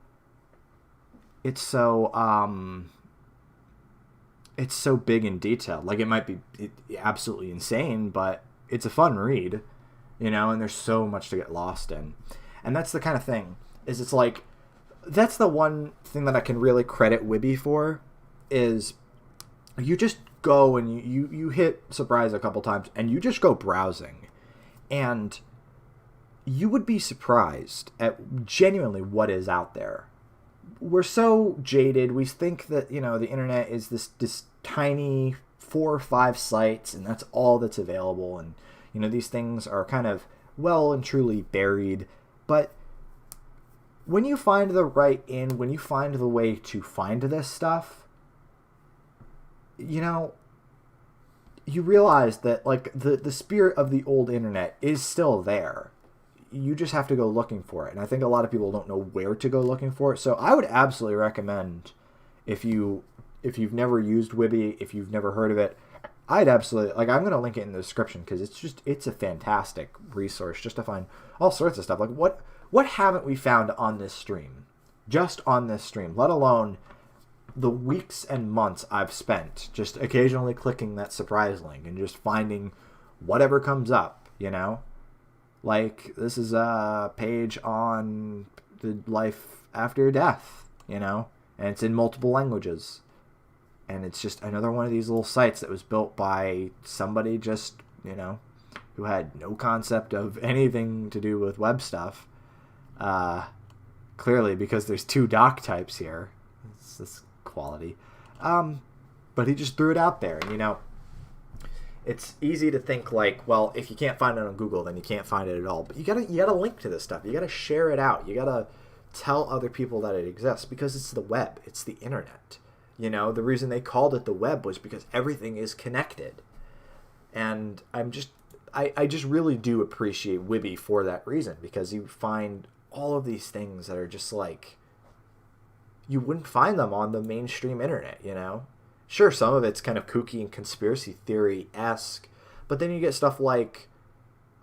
big and detailed. Like, it might be absolutely insane, but it's a fun read, and there's so much to get lost in. And that's the kind of thing, is it's like, That's the one thing that I can really credit Wiby for, is you just go and you hit surprise a couple times and you just go browsing, and you would be surprised at genuinely what is out there. We're so jaded. We think that, the internet is this tiny 4 or 5 sites and that's all that's available. And, these things are kind of well and truly buried. But when you find the right when you find the way to find this stuff, you realize that, like, the spirit of the old internet is still there. You just have to go looking for it. And I think a lot of people don't know where to go looking for it. So I would absolutely recommend, if you've never used Wiby, if you've never heard of it, I'd absolutely, like, I'm going to link it in the description, because it's a fantastic resource just to find all sorts of stuff. Like, what haven't we found on this stream? Just on this stream, let alone the weeks and months I've spent just occasionally clicking that surprise link and just finding whatever comes up, Like, this is a page on the life after death, and it's in multiple languages. And it's just another one of these little sites that was built by somebody just, who had no concept of anything to do with web stuff. Clearly, because there's 2 doc types here. It's this quality. But he just threw it out there, and, it's easy to think, like, well, if you can't find it on Google, then you can't find it at all. But you gotta link to this stuff. You gotta share it out. You gotta tell other people that it exists, because it's the web. It's the internet. The reason they called it the web was because everything is connected. And I just really do appreciate Wiby for that reason, because you find all of these things that are just like, you wouldn't find them on the mainstream internet, Sure, some of it's kind of kooky and conspiracy theory-esque, but then you get stuff like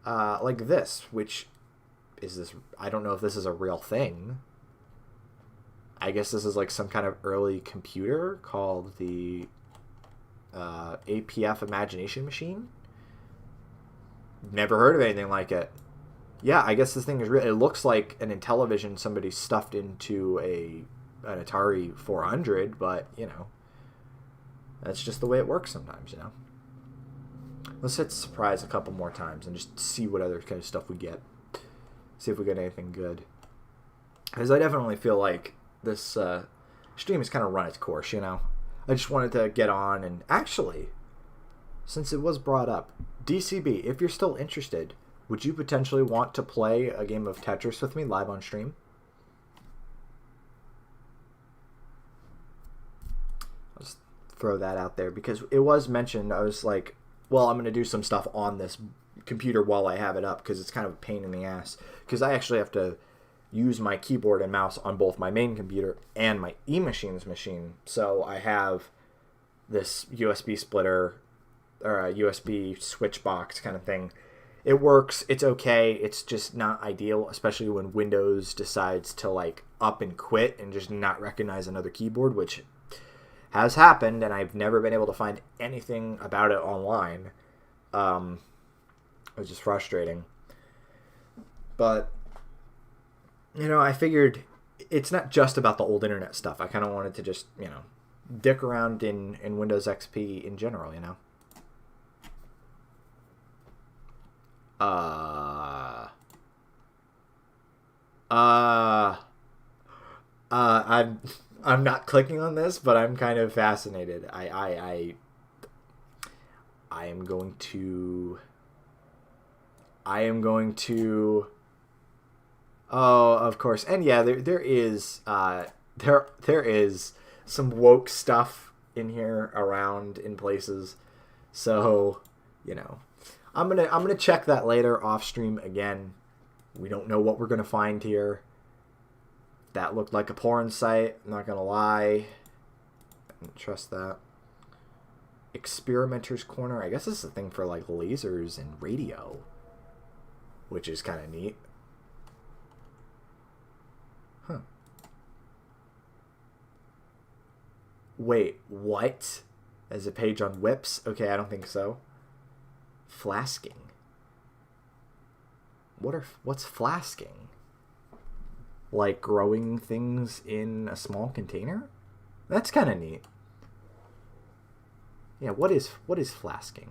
this, which is this, I don't know if this is a real thing. I guess this is like some kind of early computer called the APF Imagination Machine. Never heard of anything like it. Yeah, I guess this thing is real. It looks like an Intellivision somebody stuffed into an Atari 400, but, that's just the way it works sometimes, Let's hit surprise a couple more times and just see what other kind of stuff we get. See if we get anything good. Because I definitely feel like this stream has kind of run its course, I just wanted to get on, and actually, since it was brought up, DCB, if you're still interested, would you potentially want to play a game of Tetris with me live on stream? I'll just throw that out there, because it was mentioned. I was like, well, I'm going to do some stuff on this computer while I have it up, because it's kind of a pain in the ass, because I actually have to use my keyboard and mouse on both my main computer and my eMachines machine. So I have this USB splitter, or a USB switch box kind of thing. It works, it's okay, it's just not ideal, especially when Windows decides to, like, up and quit and just not recognize another keyboard, which has happened, and I've never been able to find anything about it online. Which is frustrating. But, I figured it's not just about the old internet stuff. I kind of wanted to just, dick around in Windows XP in general, I'm not clicking on this, but I'm kind of fascinated. I am going to. Oh, of course, and yeah, there is some woke stuff in here around in places, so I'm gonna check that later off stream again. We don't know what we're gonna find here. That looked like a porn site, I'm not gonna lie. I don't trust that. Experimenter's Corner. I guess this is a thing for, like, lasers and radio, which is kind of neat. Huh. Wait, what? As a page on whips? Okay, I don't think so. Flasking. What's flasking? like growing things in a small container. That's kind of neat. Yeah, what is flasking?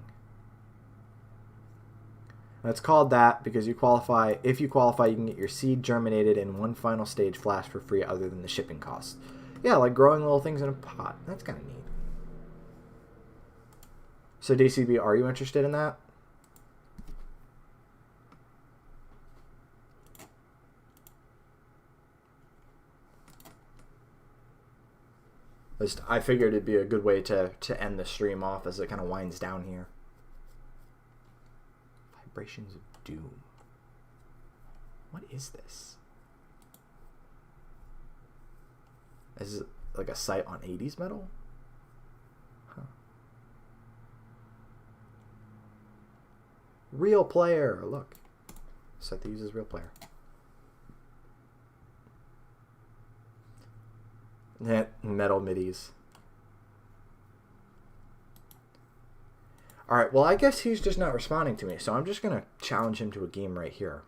It's called that because you qualify. If you qualify, you can get your seed germinated in one final stage flash for free other than the shipping cost. Yeah, like growing little things in a pot. That's kind of neat. So DCB, are you interested in that? I figured it'd be a good way to end the stream off as it kind of winds down here. Vibrations of Doom. What is this? Is it like a site on 80s metal? Huh. Real Player. Look. Site that uses Real Player. Metal midis. Alright, well, I guess he's just not responding to me, so I'm just going to challenge him to a game right here.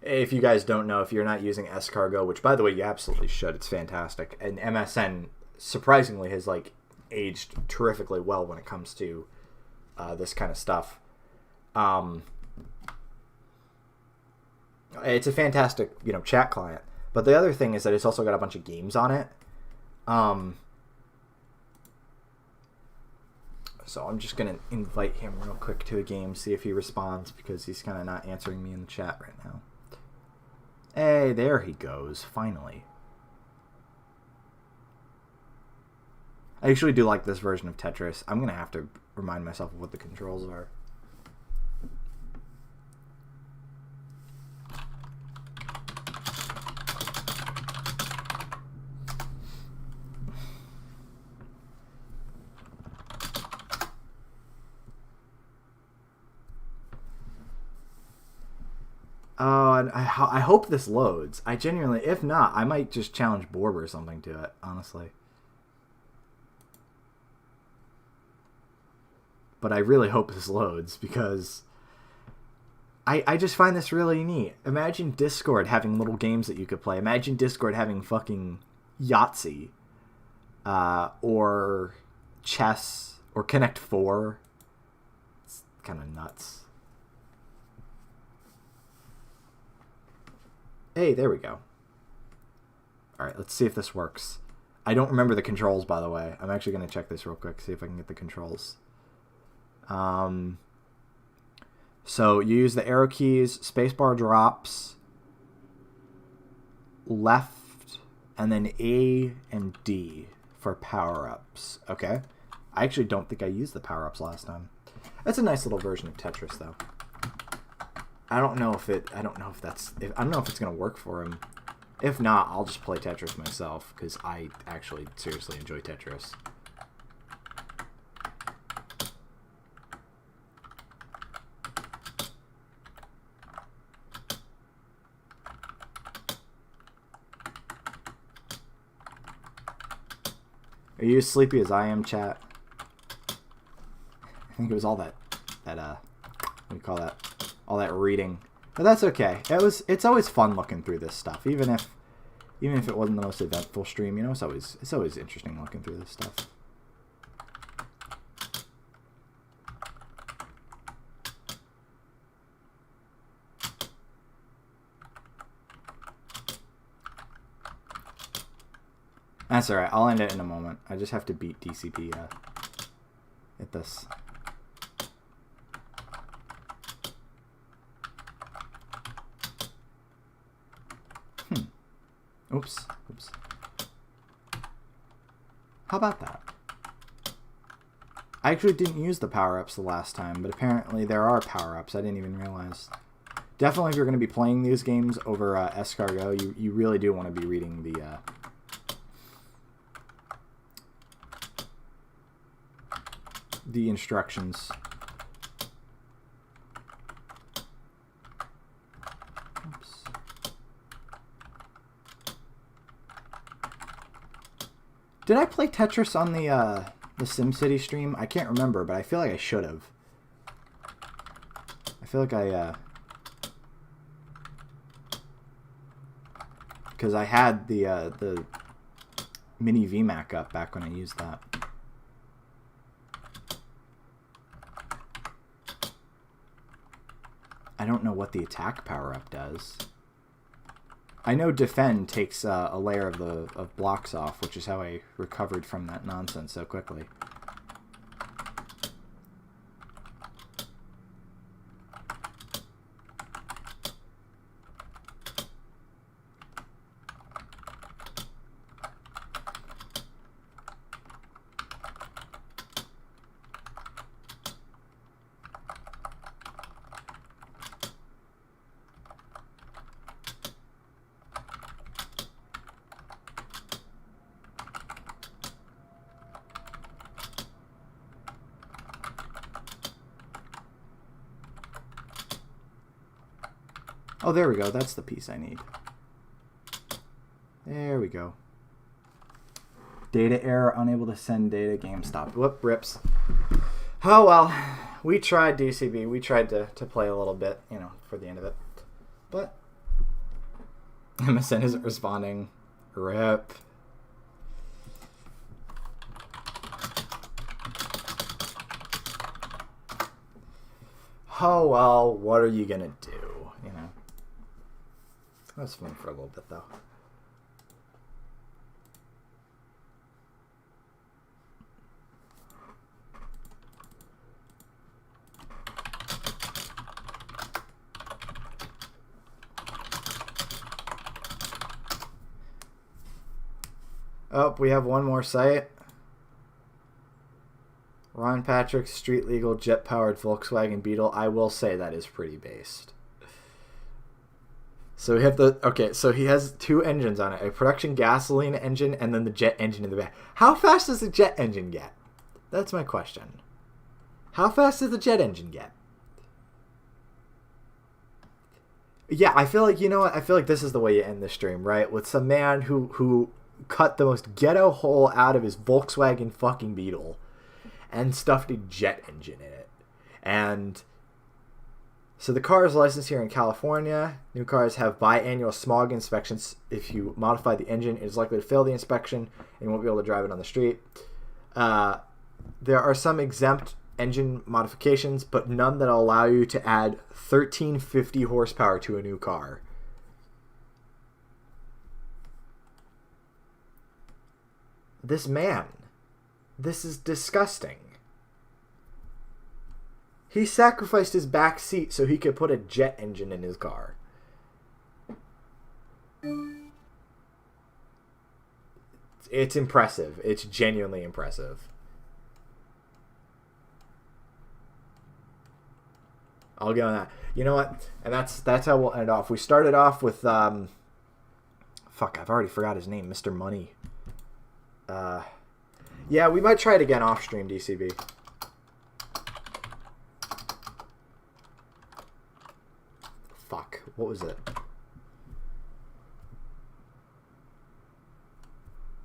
If you guys don't know, if you're not using Escargot, which, by the way, you absolutely should. It's fantastic. And MSN, surprisingly, has, like, aged terrifically well when it comes to this kind of stuff. It's a fantastic, chat client. But the other thing is that it's also got a bunch of games on it. So I'm just going to invite him real quick to a game, see if he responds, because he's kind of not answering me in the chat right now. Hey, there he goes, finally. I actually do like this version of Tetris. I'm going to have to remind myself of what the controls are. Oh, and I hope this loads. I genuinely, if not, I might just challenge Borb or something to it, honestly. But I really hope this loads, because I just find this really neat. Imagine Discord having little games that you could play. Imagine Discord having fucking Yahtzee, or chess, or Connect 4. It's kind of nuts. Hey, there we go. Alright, let's see if this works. I don't remember the controls, by the way. I'm actually going to check this real quick, see if I can get the controls. So you use the arrow keys, spacebar drops, left, and then A and D for power-ups. Okay. I actually don't think I used the power-ups last time. That's a nice little version of Tetris, though. I don't know if it's gonna work for him. If not, I'll just play Tetris myself, because I actually seriously enjoy Tetris. Are you as sleepy as I am, chat? I think it was all that what do you call that? All that reading, but that's okay. It's always fun looking through this stuff, even if it wasn't the most eventful stream. It's always interesting looking through this stuff. That's alright. I'll end it in a moment. I just have to beat DCP at this. Oops. How about that? I actually didn't use the power-ups the last time, but apparently there are power-ups. I didn't even realize. Definitely, if you're going to be playing these games over Escargot, you really do want to be reading the instructions. Did I play Tetris on the SimCity stream? I can't remember, but I feel like I should have. feel like because I had the mini VMAC up back when I used that. I don't know what the attack power-up does. I know defend takes a layer of blocks off, which is how I recovered from that nonsense so quickly. Oh, there we go. That's the piece I need. There we go. Data error, unable to send data, game stopped. Whoop, rips. Oh, well. We tried DCB. We tried to play a little bit, you know, for the end of it. But MSN isn't responding. Rip. Oh, well, what are you going to do, you know? That was fun for a little bit, though. Oh, we have one more site. Ron Patrick's street legal jet-powered Volkswagen Beetle. I will say that is pretty based. So we have so he has two engines on it. A production gasoline engine and then the jet engine in the back. How fast does the jet engine get? That's my question. How fast does the jet engine get? Yeah, I feel like, you know what? I feel like this is the way you end the stream, right? With some man who cut the most ghetto hole out of his Volkswagen fucking Beetle and stuffed a jet engine in it. And so the car is licensed here in California. New cars have biannual smog inspections. If you modify the engine, it is likely to fail the inspection and you won't be able to drive it on the street. There are some exempt engine modifications, but none that allow you to add 1350 horsepower to a new car. This man, this is disgusting. He sacrificed his back seat so he could put a jet engine in his car. It's impressive. It's genuinely impressive. I'll get on that. You know what? And that's how we'll end off. We started off with fuck, I've already forgot his name, Mr. Money. Yeah, we might try it again off stream, DCB. Fuck, what was it?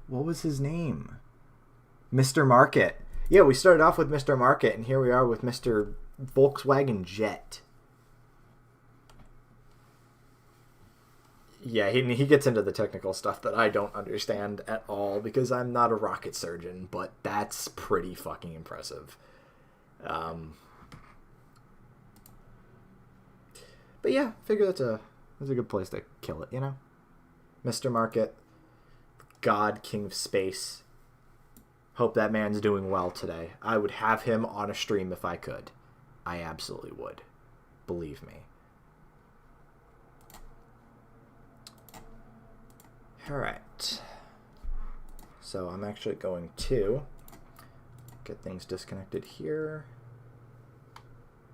What was his name? Mr. Market. Yeah, we started off with Mr. Market, and here we are with Mr. Volkswagen Jet. Yeah, he gets into the technical stuff that I don't understand at all because I'm not a rocket surgeon, but that's pretty fucking impressive. But yeah, figure that's a good place to kill it, you know? Mr. Market, God, King of Space. Hope that man's doing well today. I would have him on a stream if I could. I absolutely would. Believe me. Alright. So I'm actually going to get things disconnected here.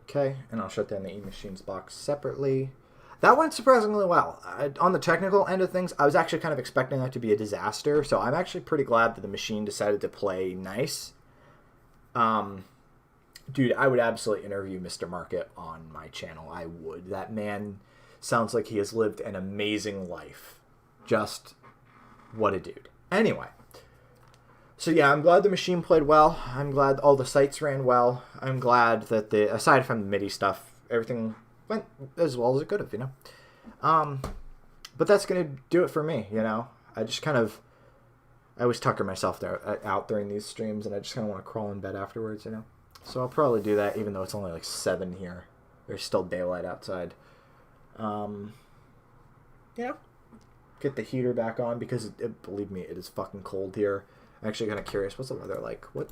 Okay, and I'll shut down the eMachines box separately. That went surprisingly well. On the technical end of things, I was actually kind of expecting that to be a disaster, so I'm actually pretty glad that the machine decided to play nice. Dude, I would absolutely interview Mr. Market on my channel. I would. That man sounds like he has lived an amazing life. Just what a dude. Anyway. So yeah, I'm glad the machine played well. I'm glad all the sites ran well. I'm glad that aside from the MIDI stuff, everything went as well as it could have, you know. But that's gonna do it for me, you know. I always tucker myself out during these streams, and I just kind of want to crawl in bed afterwards, you know. So I'll probably do that, even though it's only like 7 here. There's still daylight outside. Yeah. Get the heater back on because, believe me, it is fucking cold here. I'm actually kind of curious. What's the weather like? What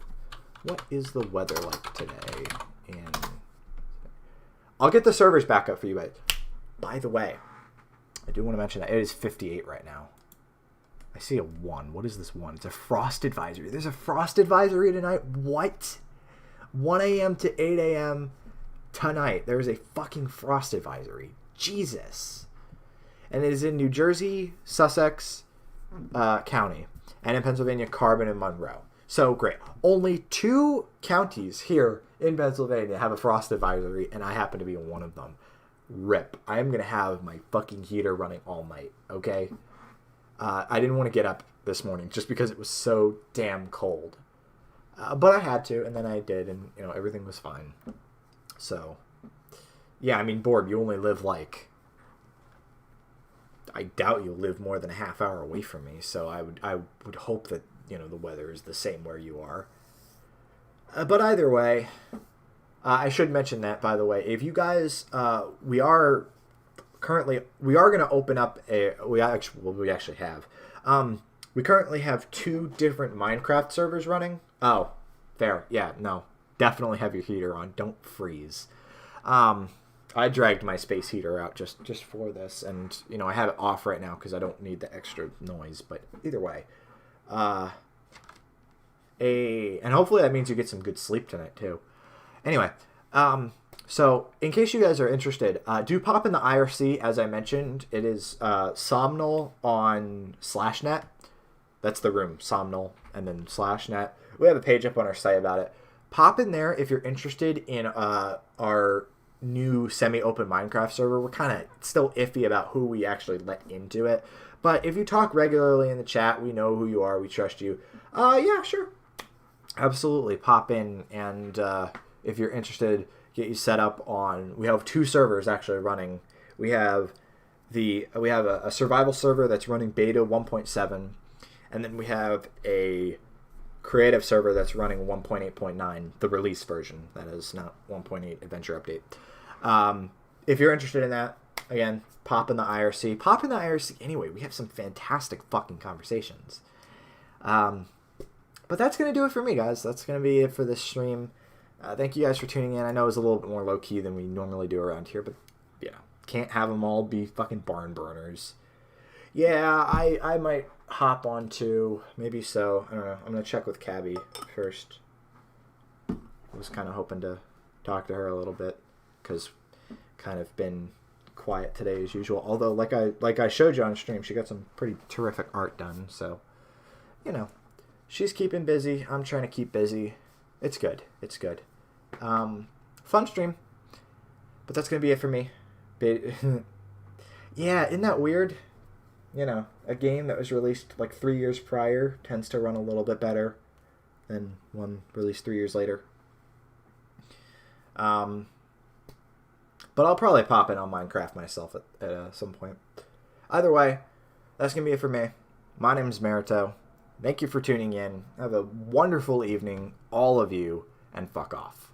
is the weather like today? And I'll get the servers back up for you guys. By the way, I do want to mention that it is 58 right now. I see a 1. What is this 1? It's a frost advisory. There's a frost advisory tonight. What? 1 a.m. to 8 a.m. tonight. There is a fucking frost advisory. Jesus. And it is in New Jersey, Sussex County, and in Pennsylvania, Carbon and Monroe. So great. Only 2 counties here in Pennsylvania have a frost advisory, and I happen to be in one of them. Rip. I am going to have my fucking heater running all night, okay? I didn't want to get up this morning just because it was so damn cold. But I had to, and then I did, and, you know, everything was fine. So, yeah, I mean, Borb, you only live, like, I doubt you'll live more than a half hour away from me, so I would hope that, you know, the weather is the same where you are. But either way, I should mention that, by the way, if you guys, we are going to open up we actually have. We currently have 2 different Minecraft servers running. Oh, fair. Yeah, no. Definitely have your heater on. Don't freeze. I dragged my space heater out just for this, and, you know, I have it off right now because I don't need the extra noise, but either way. And hopefully that means you get some good sleep tonight, too. Anyway, so in case you guys are interested, do pop in the IRC, as I mentioned. It is Somnol on /net. That's the room, Somnol, and then /net. We have a page up on our site about it. Pop in there if you're interested in our new semi-open Minecraft server. We're kind of still iffy about who we actually let into it. But if you talk regularly in the chat, we know who you are, we trust you. Yeah, sure. Absolutely. Pop in, and if you're interested, get you set up on... We have 2 servers actually running. We have a survival server that's running beta 1.7, and then we have a creative server that's running 1.8.9, the release version. That is not 1.8 adventure update. If you're interested in that, again, pop in the IRC. Pop in the IRC anyway. We have some fantastic fucking conversations. But that's going to do it for me, guys. That's going to be it for this stream. Thank you guys for tuning in. I know it was a little bit more low-key than we normally do around here, but, you know, can't have them all be fucking barn burners. Yeah, I might hop on too. Maybe so. I don't know. I'm going to check with Cabby first. I was kind of hoping to talk to her a little bit, because kind of been quiet today as usual. Although, like I showed you on stream, she got some pretty terrific art done. So, you know, she's keeping busy. I'm trying to keep busy. It's good. It's good. Fun stream. But that's going to be it for me. Yeah, isn't that weird? You know, a game that was released like 3 years prior tends to run a little bit better than one released 3 years later. But I'll probably pop in on Minecraft myself at some point. Either way, that's going to be it for me. My name is Marito. Thank you for tuning in. Have a wonderful evening, all of you, and fuck off.